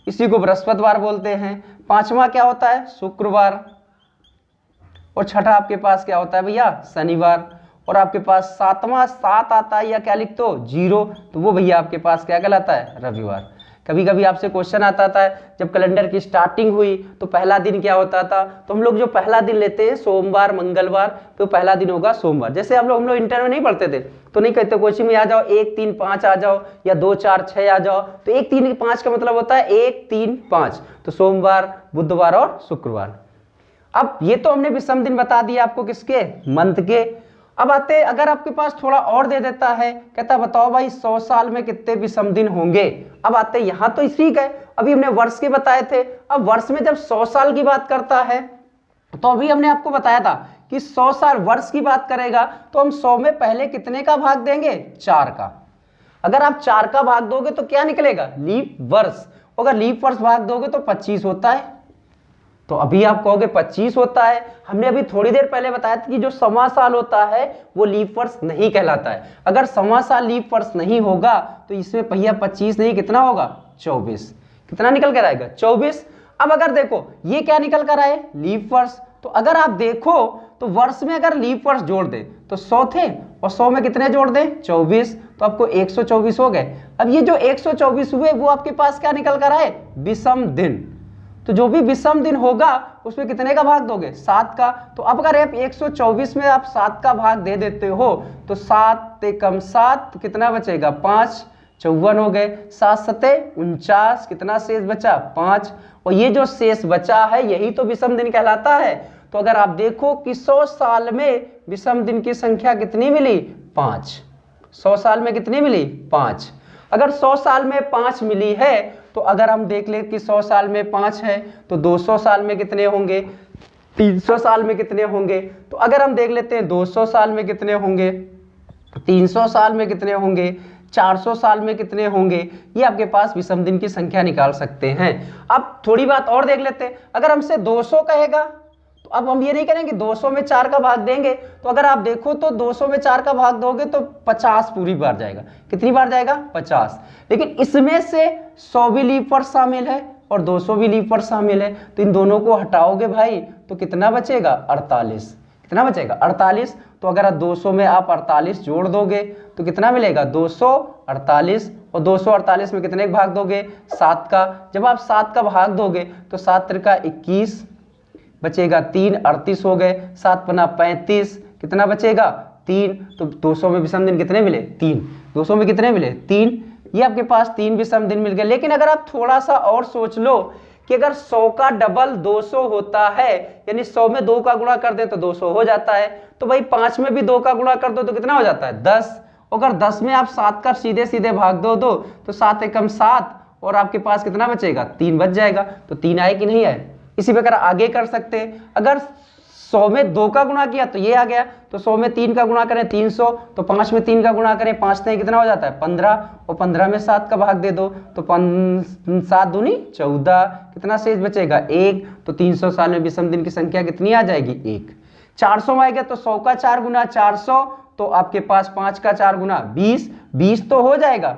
इसी को बृहस्पतिवार बोलते हैं। पांचवा क्या होता है, शुक्रवार। और छठा आपके पास क्या होता है भैया, शनिवार। और आपके पास सातवां 7 आता है, या क्या लिख दो 0, तो वो भैया आपके पास क्या कहलाता है, रविवार। कभी कभी आपसे क्वेश्चन आता था, जब कैलेंडर की स्टार्टिंग हुई तो पहला दिन क्या होता था, तो हम लोग जो पहला दिन लेते हैं सोमवार, मंगलवार, तो पहला दिन होगा सोमवार। जैसे हम लोग इंटर में नहीं पढ़ते थे तो नहीं कहते कोचिंग में आ जाओ 1, 3, 5 आ जाओ, या 2, 4, 6 आ जाओ, तो 1, 3, 5 का मतलब होता है 1, 3, 5, तो सोमवार, बुधवार और शुक्रवार। अब ये तो हमने विषम दिन बता दिया आपको किसके, मंथ के। अब आते, अगर आपके पास थोड़ा और दे देता है, कहता बताओ भाई 100 साल में कितने विषम दिन होंगे। अब आते यहाँ तो ठीक है, अभी हमने वर्ष के बताए थे। अब वर्ष में जब 100 साल की बात करता है तो अभी हमने आपको बताया था कि 100 साल वर्ष की बात करेगा तो हम 100 में पहले कितने का भाग देंगे, 4 का। अगर आप 4 का भाग दोगे तो क्या निकलेगा, लीप वर्ष। अगर लीप वर्ष भाग दोगे तो 25 होता है। तो अभी आप कहोगे 25 होता है, हमने अभी थोड़ी देर पहले बताया था कि जो सवा साल होता है वो लीप वर्ष नहीं कहलाता है। अगर सवा साल लीप वर्ष नहीं होगा तो इसमें भैया 25 नहीं, कितना होगा, 24। कितना निकल कर आएगा, 24। अब अगर देखो ये क्या निकल कर आए, लीप वर्ष, तो अगर आप देखो तो वर्ष में अगर लीप वर्ष जोड़ दे तो 100 थे और 100 में कितने जोड़ दें 24, तो आपको 124 हो गए। अब ये जो 124 हुए वो आपके पास क्या निकल कर आए विषम दिन। तो जो भी विषम दिन होगा उसमें कितने का भाग दोगे 7 का। तो अब अगर आप 124 में आप 7 का भाग दे देते हो तो 7 एकम 7 कितना बचेगा 5, 54 हो गए। 7 सते 49, कितना शेष बचा 5, और ये जो शेष बचा है यही तो विषम दिन कहलाता है। तो अगर आप देखो कि 100 साल में विषम दिन की संख्या कितनी मिली 5, 100 साल में कितनी मिली 5। अगर 100 साल में 5 मिली है तो अगर हम देख ले कि 100 साल में 5 है तो 200 साल में कितने होंगे, 300 साल में कितने होंगे। तो अगर हम देख लेते हैं 200 साल में कितने होंगे, 300 साल में कितने होंगे, 400 साल में कितने होंगे, ये आपके पास विषम दिन की संख्या निकाल सकते हैं। अब थोड़ी बात और देख लेते हैं, अगर हमसे 200 कहेगा तो अब हम ये नहीं करेंगे 200 में 4 का भाग देंगे। तो अगर आप देखो तो 200 में 4 का भाग दोगे तो 50 पूरी बार जाएगा। कितनी बार जाएगा 50। लेकिन इसमें से 100 भी लीप वर्ष शामिल है और 200 भी लीप वर्ष शामिल है, तो इन दोनों को हटाओगे भाई तो कितना बचेगा 48। कितना बचेगा 48। तो अगर 200 में आप 48 जोड़ दोगे तो कितना मिलेगा 248, और 248 में कितने का भाग दोगे 7 का। जब आप 7 का भाग दोगे तो 7 त्रिका 21 बचेगा 3, 38 हो गए। 7 पन्ना 35, कितना बचेगा 3। तो 200 में विषम दिन कितने मिले 3, 200 में कितने मिले 3। ये आपके पास 3 विषम दिन मिल गए। लेकिन अगर आप थोड़ा सा और सोच लो कि अगर 100 का डबल 200 होता है, यानी 100 में 2 का गुणा कर दे तो 200 हो जाता है, तो भाई 5 में भी 2 का गुणा कर दो तो कितना हो जाता है 10। अगर 10 में आप 7 का सीधे सीधे भाग दो तो 7 एकम 7, और आपके पास कितना बचेगा 3 बच जाएगा। तो 3 आए कि नहीं आए। इसी प्रकार आगे कर सकते हैं, अगर 100 में 2 का गुणा किया तो ये आ गया, तो 100 में 3 का गुणा करें 300, तो 5 में 3 का गुणा करें 5 नहीं कितना हो जाता है 15, और 15 में 7 का भाग दे दो तो 7 दूनी 14, कितना शेष बचेगा 1। तो 300 साल में विषम दिन की संख्या कितनी आ जाएगी 1। 400 में आएगा तो 100 का 4 गुना 400, तो आपके पास 5 का 4 गुना 20, 20 तो हो जाएगा।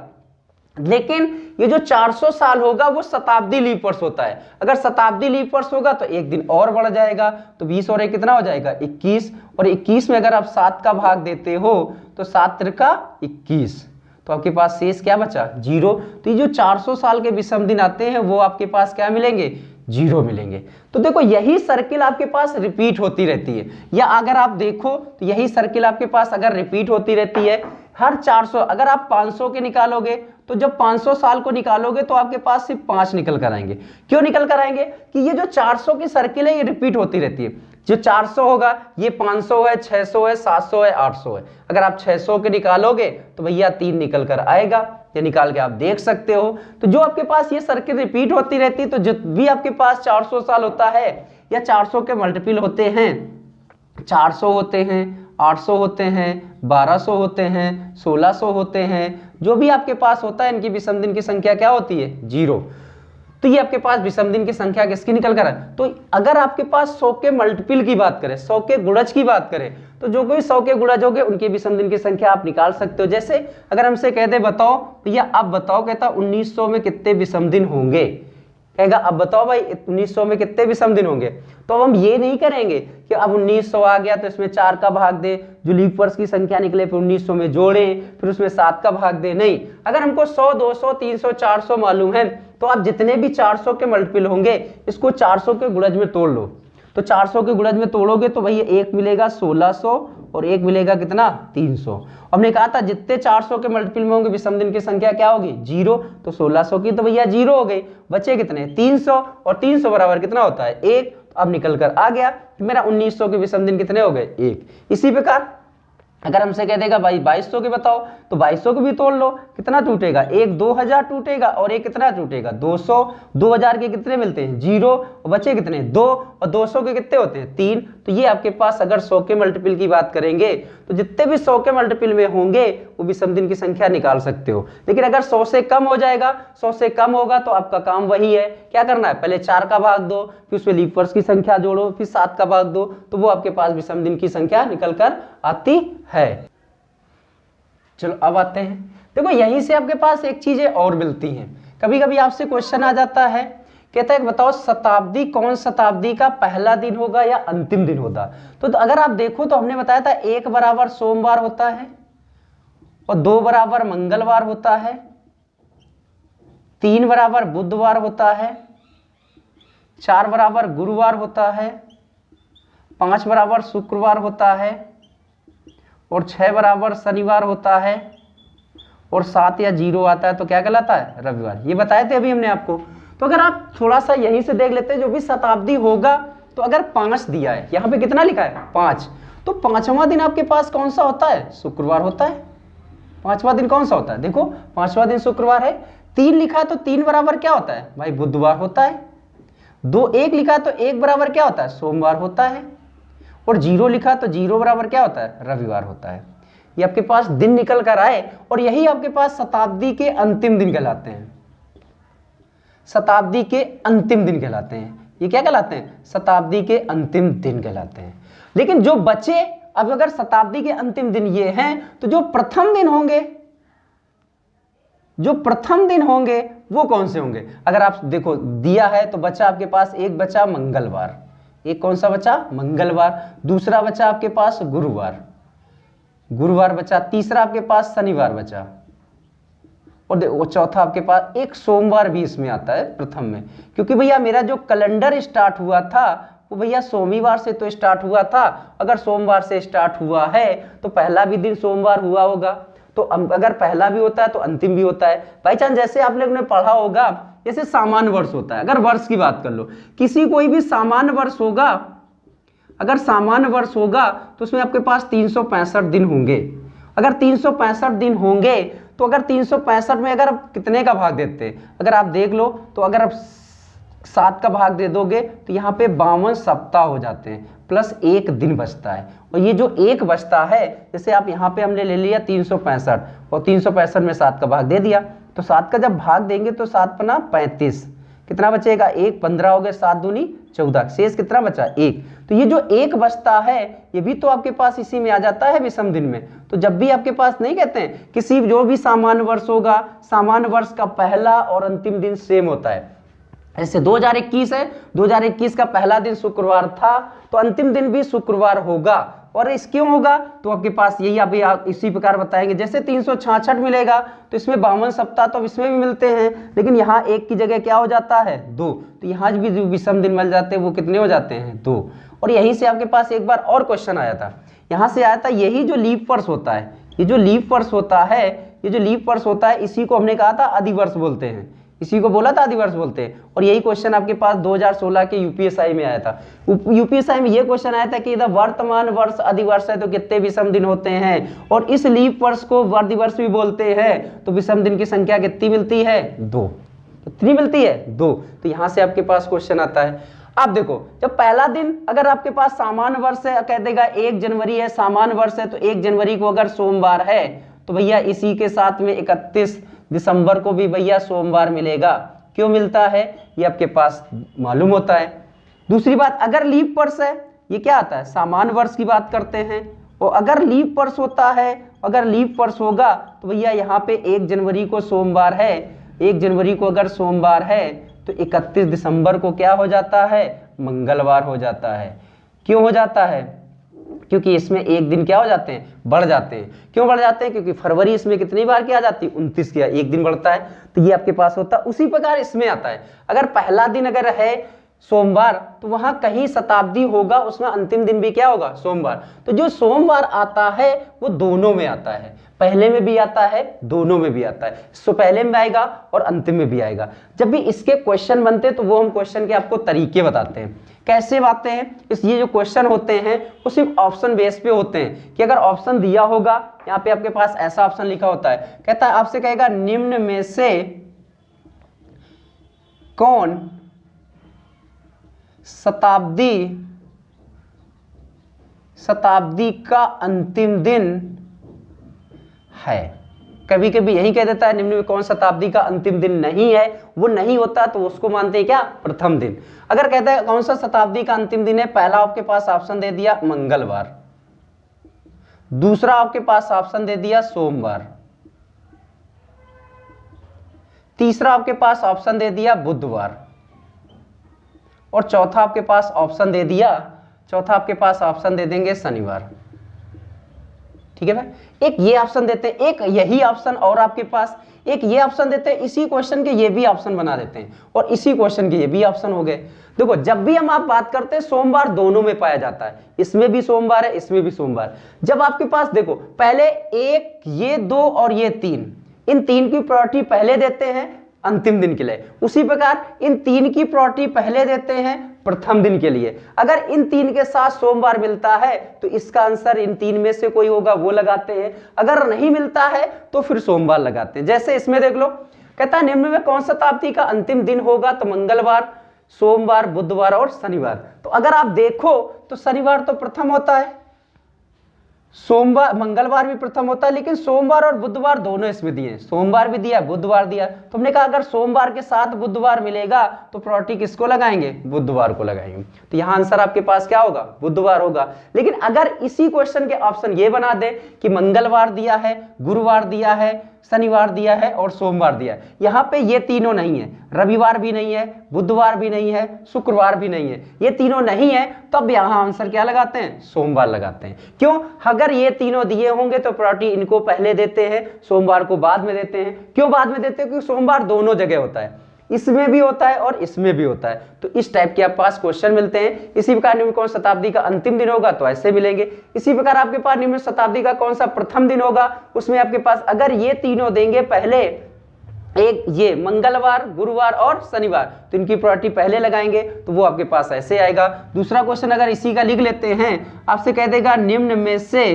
लेकिन ये जो 400 साल होगा वो शताब्दी लीप वर्ष होता है। अगर शताब्दी लीप वर्ष होगा तो एक दिन और बढ़ जाएगा, तो 20 और 1 कितना हो जाएगा 21, और 21 में अगर आप 7 का भाग देते हो तो 7 त्रिका 21, तो आपके पास शेष क्या बचा 0। तो ये जो 400 साल के विषम दिन आते हैं वो आपके पास क्या मिलेंगे 0 मिलेंगे। तो देखो यही सर्किल आपके पास रिपीट होती रहती है, या अगर आप देखो तो यही सर्किल आपके पास अगर रिपीट होती रहती है हर 400। अगर आप 500 के निकालोगे तो जब 500 साल को निकालोगे तो आपके पास सिर्फ 5 निकल कर आएंगे। क्यों निकल कर आएंगे कि ये जो 400 की सर्किल है ये रिपीट होती रहती है। जो 400 होगा ये 500 है, 600 है, 700 है, 800 है। अगर आप 600 के निकालोगे तो भैया 3 निकल कर आएगा, ये निकाल के आप देख सकते हो। तो जो आपके पास ये सर्किल रिपीट होती रहती है, तो जो भी आपके पास 400 साल होता है या 400 के मल्टीपल होते हैं, 400 होते हैं, 800 होते हैं, 1200 होते हैं, 1600 होते हैं, जो भी आपके पास होता है इनकी विषम दिन की संख्या क्या होती है 0। तो ये आपके पास विषम दिन की संख्या किसकी निकल कर है। तो अगर आपके पास 100 के मल्टीपल की बात करें, 100 के गुणज की बात करें, तो जो कोई 100 के गुणज होंगे उनके विषम दिन की संख्या आप निकाल सकते हो। जैसे अगर हमसे कह दे बताओ भैया अब बताओ, कहता 1900 में कितने विषम दिन होंगे, कहेगा अब बताओ भाई 1900 में कितने विषम दिन होंगे। तो अब हम ये नहीं करेंगे कि अब 1900 आ गया तो इसमें 4 का भाग दे, जो लीप वर्ष की संख्या निकले फिर 1900 में जोड़े, फिर उसमें 7 का भाग दे। नहीं, अगर हमको 100, 200, 300, 400 मालूम है तो आप जितने भी 400 के मल्टीपल होंगे इसको 400 के गुणज में तोड़ लो। तो 400 के गुणज में तोड़ोगे तो भैया एक मिलेगा 1600 और एक मिलेगा कितना 300। हमने कहा था जितने 400 के मल्टीपल में होंगे विषम दिन की संख्या क्या होगी 0। तो 1600 की तो भैया 0 हो गई, बचे कितने 300, और 300 बराबर कितना होता है 1। तो अब निकल कर आ गया कि मेरा 1900 के विषम दिन कितने हो गए 1। इसी प्रकार अगर हमसे कह देगा भाई 2200 के बताओ, तो 2200 को भी तोड़ लो, कितना टूटेगा एक 2000 टूटेगा और एक कितना टूटेगा 200। 2000 के कितने मिलते हैं 0, और बचे कितने 2, और 200 के कितने होते हैं 3। तो ये आपके पास अगर 100 के मल्टीपल की बात करेंगे तो जितने भी 100 के मल्टीपल में होंगे वो विषम दिन की संख्या निकाल सकते हो। लेकिन अगर 100 से कम हो जाएगा, 100 से कम होगा तो आपका काम वही है, क्या करना है पहले 4 का भाग दो, फिर उसमें लीप वर्ष की संख्या जोड़ो, फिर 7 का भाग दो, तो वो आपके पास विषम दिन की संख्या निकल कर आती है। चलो अब आते हैं, देखो यहीं से आपके पास एक चीजें और मिलती हैं। कभी कभी आपसे क्वेश्चन आ जाता है कहता है कि बताओ शताब्दी कौन शताब्दी का पहला दिन होगा या अंतिम दिन होता। तो अगर आप देखो तो हमने बताया था 1 बराबर सोमवार होता है और 2 बराबर मंगलवार होता है, 3 बराबर बुधवार होता है, 4 बराबर गुरुवार होता है, 5 बराबर शुक्रवार होता है और 6 बराबर शनिवार होता है और 7 या 0 आता है तो क्या कहलाता है, रविवार। ये बताए थे अभी हमने आपको। तो अगर आप थोड़ा सा यहीं से देख लेते हैं, जो भी शताब्दी होगा तो अगर 5 दिया है, यहाँ पे कितना लिखा है 5, तो 5वां दिन आपके पास कौन सा होता है, शुक्रवार होता है। 5वां दिन कौन सा होता है, देखो 5वां दिन शुक्रवार है। 3 लिखा है तो 3 बराबर क्या होता है भाई, बुधवार होता है। 2 1 लिखा है तो 1 बराबर क्या होता है, सोमवार होता है। और 0 लिखा तो 0 बराबर क्या होता है, रविवार होता है। ये आपके पास दिन निकल कर आए और यही आपके पास शताब्दी के अंतिम दिन कहलाते हैं। शताब्दी के अंतिम दिन कहलाते हैं। ये क्या कहलाते हैं, शताब्दी के अंतिम दिन कहलाते हैं। लेकिन जो बचे, अब अगर शताब्दी के अंतिम दिन ये हैं तो जो प्रथम दिन होंगे, जो प्रथम दिन होंगे वो कौन से होंगे। अगर आप देखो दिया है तो बचा आपके पास, एक बचा मंगलवार, एक कौन सा बचा, मंगलवार। दूसरा बचा आपके पास गुरुवार, गुरुवार बचा। तीसरा आपके पास शनिवार बचा और चौथा आपके पास एक सोमवार भी इसमें आता है प्रथम में, क्योंकि भैया मेरा जो कैलेंडर स्टार्ट हुआ था वो भैया सोमवार से तो स्टार्ट हुआ था। अगर सोमवार से स्टार्ट हुआ है तो पहला भी दिन सोमवार हुआ होगा, तो अगर पहला भी होता है तो अंतिम भी होता है। बाई चांस जैसे आप लोगों ने पढ़ा होगा, जैसे सामान्य वर्ष होता है, अगर वर्ष की बात कर लो, किसी कोई भी सामान्य वर्ष होगा, अगर सामान्य वर्ष होगा तो उसमें आपके पास 365 दिन होंगे। अगर 365 दिन होंगे तो अगर 365 में अगर आप कितने का भाग देते हैं, अगर आप देख लो तो अगर आप 7 का भाग दे दोगे तो यहाँ पे 52 सप्ताह हो जाते हैं, प्लस 1 दिन बचता है। और ये जो 1 बचता है, जैसे आप यहाँ पे हमने ले लिया 365 और 365 में 7 का भाग दे दिया, तो 7 का जब भाग देंगे तो 7 पना 35, कितना बचेगा 1, 15 हो गए, 7 दूनी 14, शेष कितना बचा 1। तो ये जो 1 बचता है ये भी तो आपके पास इसी में आ जाता है विषम दिन में। तो जब भी आपके पास नहीं कहते हैं किसी जो भी सामान्य वर्ष होगा, सामान्य वर्ष का पहला और अंतिम दिन सेम होता है। ऐसे 2021 है, 2021 का पहला दिन शुक्रवार था तो अंतिम दिन भी शुक्रवार होगा। और इस क्यों होगा तो आपके पास यही अभी आप इसी प्रकार बताएंगे। जैसे 366 मिलेगा तो इसमें 52 सप्ताह तो इसमें भी मिलते हैं, लेकिन यहाँ 1 की जगह क्या हो जाता है 2, तो यहाँ भी जो विषम दिन मिल जाते हैं वो कितने हो जाते हैं 2। और यहीं से आपके पास एक बार और क्वेश्चन आया था, यहाँ से आया था यही जो लीप वर्ष होता है, ये जो लीप वर्ष होता है, ये जो लीप वर्ष होता है इसी को हमने कहा था अधिवर्ष बोलते हैं, इसी को बोला था अधिवर्ष बोलते हैं। और यही क्वेश्चन आपके पास 2016 के यूपीएसआई में आया था। यूपीएसआई में ये क्वेश्चन आया था कि यदि वर्तमान वर्ष अधिवर्ष है तो कितने विषम दिन होते हैं, और इस लीप वर्ष को वर्धिवर्ष भी बोलते हैं, तो विषम दिन की संख्या कितनी मिलती है 2, कितनी मिलती है 2। तो यहाँ से आपके पास क्वेश्चन आता है। आप देखो जब पहला दिन अगर आपके पास सामान्य वर्ष है, कह देगा 1 जनवरी है, सामान्य वर्ष है तो 1 जनवरी को अगर सोमवार है तो भैया इसी के साथ में 31 दिसंबर को भी भैया सोमवार मिलेगा। क्यों मिलता है ये आपके पास मालूम होता है। दूसरी बात, अगर लीप वर्ष है, ये क्या आता है सामान्य वर्ष की बात करते हैं, और अगर लीप वर्ष होता है, अगर लीप वर्ष होगा तो भैया यहाँ पे 1 जनवरी को सोमवार है, 1 जनवरी को अगर सोमवार है तो 31 दिसंबर को क्या हो जाता है मंगलवार हो जाता है। क्यों हो जाता है, क्योंकि इसमें 1 दिन क्या हो जाते हैं बढ़ जाते हैं। क्यों बढ़ जाते हैं, क्योंकि फरवरी इसमें कितनी बार क्या आ जाती है 29 की 1 दिन बढ़ता है, तो ये आपके पास होता है। उसी प्रकार इसमें आता है, अगर पहला दिन अगर है सोमवार तो वहां कहीं शताब्दी होगा, उसमें अंतिम दिन भी क्या होगा सोमवार। तो जो सोमवार आता है वो दोनों में आता है, पहले में भी आता है दोनों में भी आता है। सो पहले में आएगा और अंतिम में भी आएगा। जब भी इसके क्वेश्चन बनते हैं तो वो हम क्वेश्चन के आपको तरीके बताते हैं कैसे आते हैं। इस ये जो क्वेश्चन होते हैं वो सिर्फ ऑप्शन बेस पे होते हैं, कि अगर ऑप्शन दिया होगा, यहाँ पे आपके पास ऐसा ऑप्शन लिखा होता है, कहता है आपसे कहेगा निम्न में से कौन शताब्दी का अंतिम दिन है। कभी कभी यही कह देता है निम्न में कौन शताब्दी का अंतिम दिन नहीं है, वो नहीं होता तो उसको मानते हैं क्या प्रथम दिन। अगर कहता है कौन सा शताब्दी का अंतिम दिन है, पहला आपके पास ऑप्शन दे दिया मंगलवार, दूसरा आपके पास ऑप्शन दे दिया सोमवार, तीसरा आपके पास ऑप्शन दे दिया बुधवार, और चौथा आपके पास ऑप्शन दे दिया, चौथा आपके पास ऑप्शन दे देंगे शनिवार। ठीक है भाई, एक ये ऑप्शन देते हैं, एक यही ऑप्शन और आपके पास एक ये ऑप्शन देते हैं, इसी क्वेश्चन के ये भी ऑप्शन बना देते हैं और इसी क्वेश्चन के ये भी ऑप्शन हो गए। देखो जब भी हम आप बात करते हैं सोमवार दोनों में पाया जाता है, इसमें भी सोमवार है इसमें भी सोमवार। जब आपके पास देखो पहले एक, ये दो और ये तीन, इन तीन की प्रायोरिटी पहले देते हैं अंतिम दिन के लिए, उसी प्रकार इन तीन की प्रायोरिटी पहले देते हैं प्रथम दिन के लिए। अगर इन तीन के साथ सोमवार मिलता है तो इसका आंसर इन तीन में से कोई होगा वो लगाते हैं, अगर नहीं मिलता है तो फिर सोमवार लगाते हैं। जैसे इसमें देख लो, कहता है निम्न में कौन शताब्दी का अंतिम दिन होगा, तो मंगलवार, सोमवार, बुधवार और शनिवार। तो अगर आप देखो तो शनिवार तो प्रथम होता है, सोमवार मंगलवार भी प्रथम होता है, लेकिन सोमवार और बुधवार दोनों इसमें दिए, सोमवार भी दिया बुधवार दिया। तो हमने कहा अगर सोमवार के साथ बुधवार मिलेगा तो प्रायोरिटी किसको लगाएंगे, बुधवार को लगाएंगे। तो यहाँ आंसर आपके पास क्या होगा, बुधवार होगा। लेकिन अगर इसी क्वेश्चन के ऑप्शन ये बना दे कि मंगलवार दिया है, गुरुवार दिया है, शनिवार दिया है और सोमवार दिया है, यहाँ पे ये तीनों नहीं है, रविवार भी नहीं है, बुधवार भी नहीं है, शुक्रवार भी नहीं है, ये तीनों नहीं है, तब यहाँ आंसर क्या लगाते हैं, सोमवार लगाते हैं। क्यों, अगर ये तीनों दिए होंगे तो प्रायोरिटी इनको पहले देते हैं, सोमवार को बाद में देते हैं। क्यों बाद में देते हैं, क्योंकि सोमवार दोनों जगह होता है, इसमें भी होता है और इसमें भी होता है। तो इस टाइप के आप पास क्वेश्चन मिलते हैं। इसी प्रकार निम्न कौन शताब्दी का अंतिम दिन होगा, तो ऐसे मिलेंगे। इसी प्रकार आपके पास निम्न शताब्दी का कौन सा प्रथम दिन होगा, उसमें आपके पास अगर ये तीनों देंगे पहले, एक ये मंगलवार, गुरुवार और शनिवार, तो इनकी प्रायोरिटी पहले लगाएंगे, तो वो आपके पास ऐसे आएगा। दूसरा क्वेश्चन अगर इसी का लिख लेते हैं, आपसे कह देगा निम्न में से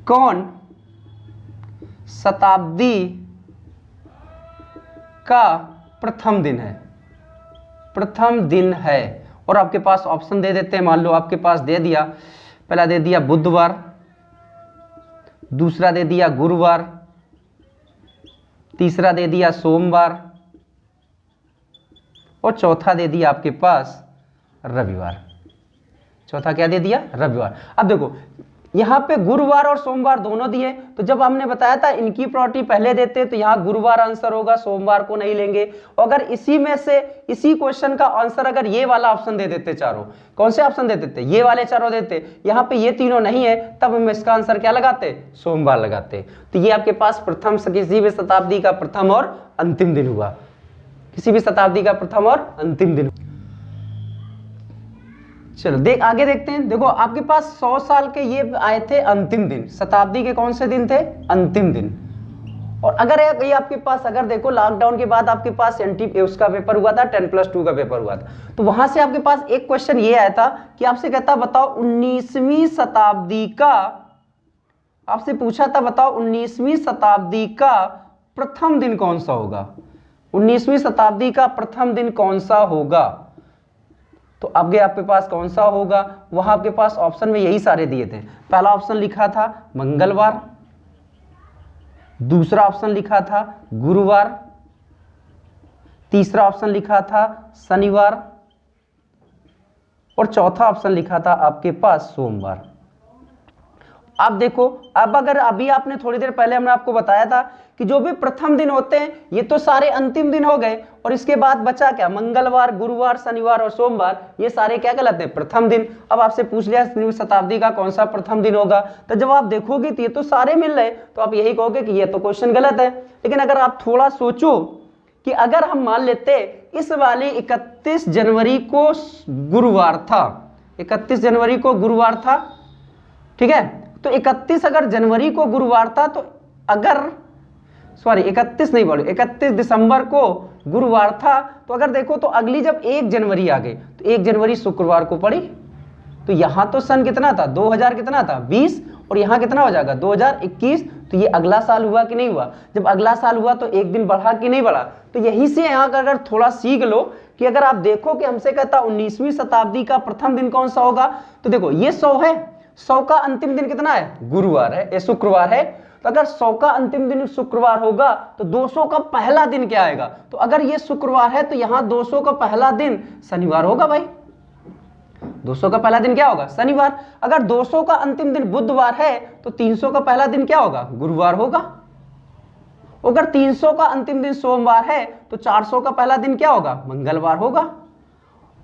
कौन शताब्दी का प्रथम दिन है, प्रथम दिन है। और आपके पास ऑप्शन दे देते हैं, मान लो आपके पास दे दिया, पहला दे दिया बुधवार, दूसरा दे दिया गुरुवार, तीसरा दे दिया सोमवार और चौथा दे दिया आपके पास रविवार। चौथा क्या दे दिया, रविवार। अब देखो यहाँ पे गुरुवार और सोमवार दोनों दिए, तो जब हमने बताया था इनकी प्रायोरिटी पहले देते तो यहाँ गुरुवार आंसर होगा, सोमवार को नहीं लेंगे। और अगर इसी में से इसी क्वेश्चन का आंसर अगर ये वाला ऑप्शन दे देते, चारों कौन से ऑप्शन दे देते, ये वाले चारों देते, यहाँ पे ये तीनों नहीं है, तब हम इसका आंसर क्या लगाते, सोमवार लगाते। तो ये आपके पास प्रथम किसी भी शताब्दी का प्रथम और अंतिम दिन हुआ, किसी भी शताब्दी का प्रथम और अंतिम दिन। चलो आगे देखते हैं। देखो आपके पास 100 साल के ये आए थे अंतिम दिन, शताब्दी के कौन से दिन थे, अंतिम दिन। और अगर ये आपके पास अगर देखो लॉकडाउन के बाद आपके पास उसका पेपर हुआ था, 10+2 का पेपर हुआ था, तो वहां से आपके पास एक क्वेश्चन ये आया था कि आपसे कहता बताओ 19वीं शताब्दी का, आपसे पूछा था बताओ 19वीं शताब्दी का प्रथम दिन कौन सा होगा, 19वीं शताब्दी का प्रथम दिन कौन सा होगा। तो अब आपके पास कौन सा होगा, वहां आपके पास ऑप्शन में यही सारे दिए थे। पहला ऑप्शन लिखा था मंगलवार, दूसरा ऑप्शन लिखा था गुरुवार, तीसरा ऑप्शन लिखा था शनिवार और चौथा ऑप्शन लिखा था आपके पास सोमवार। अब देखो, अब अगर अभी आपने थोड़ी देर पहले हमने आपको बताया था कि जो भी प्रथम दिन होते हैं ये तो सारे अंतिम दिन हो गए, और इसके बाद बचा क्या, मंगलवार, गुरुवार, शनिवार और सोमवार, ये सारे क्या कहलाते हैं, प्रथम दिन। अब आपसे पूछ लिया शताब्दी का कौन सा प्रथम दिन होगा, तो जब आप देखोगे तो ये तो सारे मिल रहे, तो आप यही कहोगे कि ये तो क्वेश्चन गलत है। लेकिन अगर आप थोड़ा सोचो कि अगर हम मान लेते इस वाले 31 जनवरी को गुरुवार था, 31 जनवरी को गुरुवार था, ठीक है, तो 31 अगर जनवरी को गुरुवार था, तो अगर 31 नहीं बोलो, 31 दिसंबर को गुरुवार था, तो अगर देखो तो अगली जब 1 जनवरी आ गई तो 1 जनवरी शुक्रवार को पड़ी, तो यहां तो सन कितना था, 2000 कितना था 20, और यहां कितना हो जाएगा 2021। तो ये अगला साल हुआ कि नहीं हुआ, जब अगला साल हुआ तो एक दिन बढ़ा कि नहीं बढ़ा। तो यहीं से यहाँ का अगर थोड़ा सीख लो कि अगर आप देखो कि हमसे कहता 19वीं शताब्दी का प्रथम दिन कौन सा होगा, तो देखो ये 100 है, 100 का अंतिम दिन कितना है, गुरुवार है, ये शुक्रवार है। तो अगर 100 का अंतिम दिन शुक्रवार होगा तो 200 का पहला दिन क्या आएगा, तो अगर ये शुक्रवार है तो यहाँ 200 का पहला दिन शनिवार होगा भाई, 200 का पहला दिन क्या होगा, शनिवार। अगर 200 का अंतिम दिन बुधवार है तो 300 का पहला दिन क्या होगा, गुरुवार होगा। अगर 300 का अंतिम दिन सोमवार है तो 400 का पहला दिन क्या होगा, मंगलवार होगा।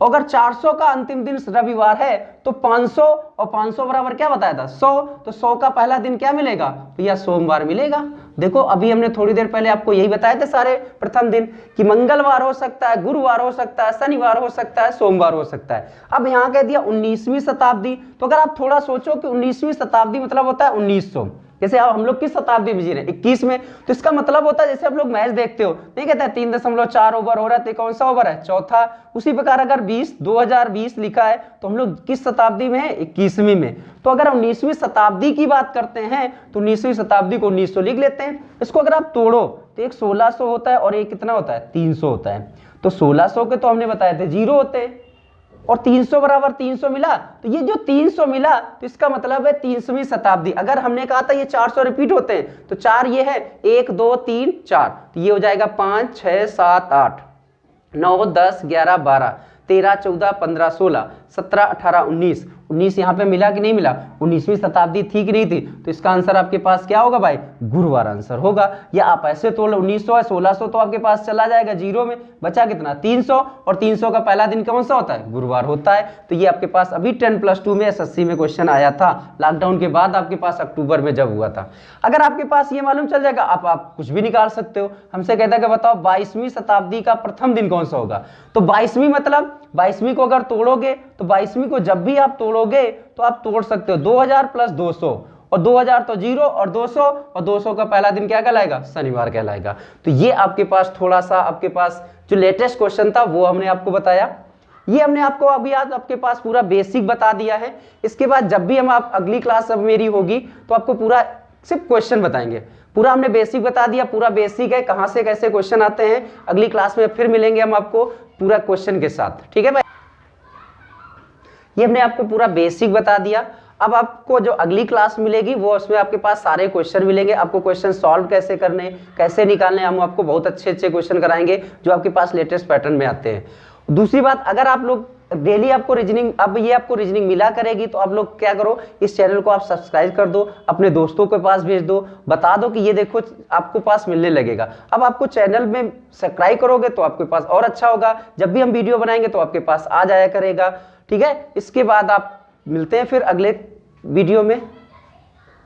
अगर 400 का अंतिम दिन रविवार है तो 500 और 500 बराबर क्या बताया था, 100, तो 100 का पहला दिन क्या मिलेगा भैया, सोमवार मिलेगा। देखो अभी हमने थोड़ी देर पहले आपको यही बताए थे सारे प्रथम दिन कि मंगलवार हो सकता है, गुरुवार हो सकता है, शनिवार हो सकता है, सोमवार हो सकता है। अब यहाँ कह दिया 19वीं शताब्दी, तो अगर आप थोड़ा सोचो कि 19वीं शताब्दी मतलब होता है 1900, जैसे अब हम लोग किस शताब्दी में जी रहे हैं, 21 में, तो इसका मतलब होता है जैसे आप लोग मैच देखते हो, नहीं कहते हैं 3.4 ओवर हो रहा है, तो कौन सा ओवर है, चौथा। उसी प्रकार अगर 2020 लिखा है तो हम लोग किस शताब्दी में है, 21वीं में। तो अगर 19वीं शताब्दी की बात करते हैं तो 19वीं शताब्दी को 1900 लिख लेते हैं। इसको अगर आप तोड़ो तो एक 1600 होता है और एक कितना होता है, 300 होता है। तो 1600 के तो हमने बताए थे 0 होते हैं और 300 बराबर 300 मिला, तो ये जो 300 मिला तो इसका मतलब है 300वीं शताब्दी। अगर हमने कहा था ये 400 रिपीट होते हैं तो 4 ये है, 1 2 3 4, तो ये हो जाएगा 5 6 7 8 9 10 11 12 13 14 15 16 17 18 19 19 यहाँ पे मिला कि नहीं मिला, 19वीं शताब्दी थी कि नहीं थी, तो इसका आंसर आपके पास क्या होगा भाई, गुरुवार आंसर होगा। या आप ऐसे तोड़ लो 1900 है, 1600 तो आपके पास चला जाएगा जीरो में, बचा कितना 300, और 300 का पहला दिन कौन सा होता है, गुरुवार होता है। तो ये आपके पास अभी 10+2 में एसएससी में क्वेश्चन आया था, लॉकडाउन के बाद आपके पास अक्टूबर में जब हुआ था। अगर आपके पास ये मालूम चल जाएगा आप कुछ भी निकाल सकते हो। हमसे कहता है कि बताओ 22वीं शताब्दी का प्रथम दिन कौन सा होगा, तो 22वीं मतलब 22वीं को अगर तोड़ोगे तो 22वीं को जब भी आप तोड़ोगे तो आप तोड़ सकते हो 2000 + 200, और 2000 तो 0 और 200, और 200 का पहला दिन क्या कहलाएगा, शनिवार कहलाएगा। तो ये आपके पास थोड़ा सा आपके पास जो लेटेस्ट क्वेश्चन था वो हमने आपको बताया। ये हमने आपको अभी आज आपके पास पूरा बेसिक बता दिया है। इसके बाद जब भी हम आप अगली क्लास अब मेरी होगी तो आपको पूरा सिर्फ क्वेश्चन बताएंगे। पूरा हमने बेसिक बता दिया, पूरा बेसिक है कहाँ से कैसे क्वेश्चन आते हैं। अगली क्लास में फिर मिलेंगे हम आपको पूरा क्वेश्चन के साथ, ठीक है भाई। ये हमने आपको पूरा बेसिक बता दिया। अब आपको जो अगली क्लास मिलेगी वो उसमें आपके पास सारे क्वेश्चन मिलेंगे, आपको क्वेश्चन सॉल्व कैसे करने, कैसे निकालने, हम आपको बहुत अच्छे अच्छे क्वेश्चन कराएंगे जो आपके पास लेटेस्ट पैटर्न में आते हैं। दूसरी बात, अगर आप लोग डेली आपको रीजनिंग, अब ये आपको रीजनिंग मिला करेगी तो आप लोग क्या करो, इस चैनल को आप सब्सक्राइब कर दो, अपने दोस्तों के पास भेज दो, बता दो कि ये देखो आपको पास मिलने लगेगा। अब आपको चैनल में सब्सक्राइब करोगे तो आपके पास और अच्छा होगा, जब भी हम वीडियो बनाएंगे तो आपके पास आ जाया करेगा, ठीक है। इसके बाद आप मिलते हैं फिर अगले वीडियो में।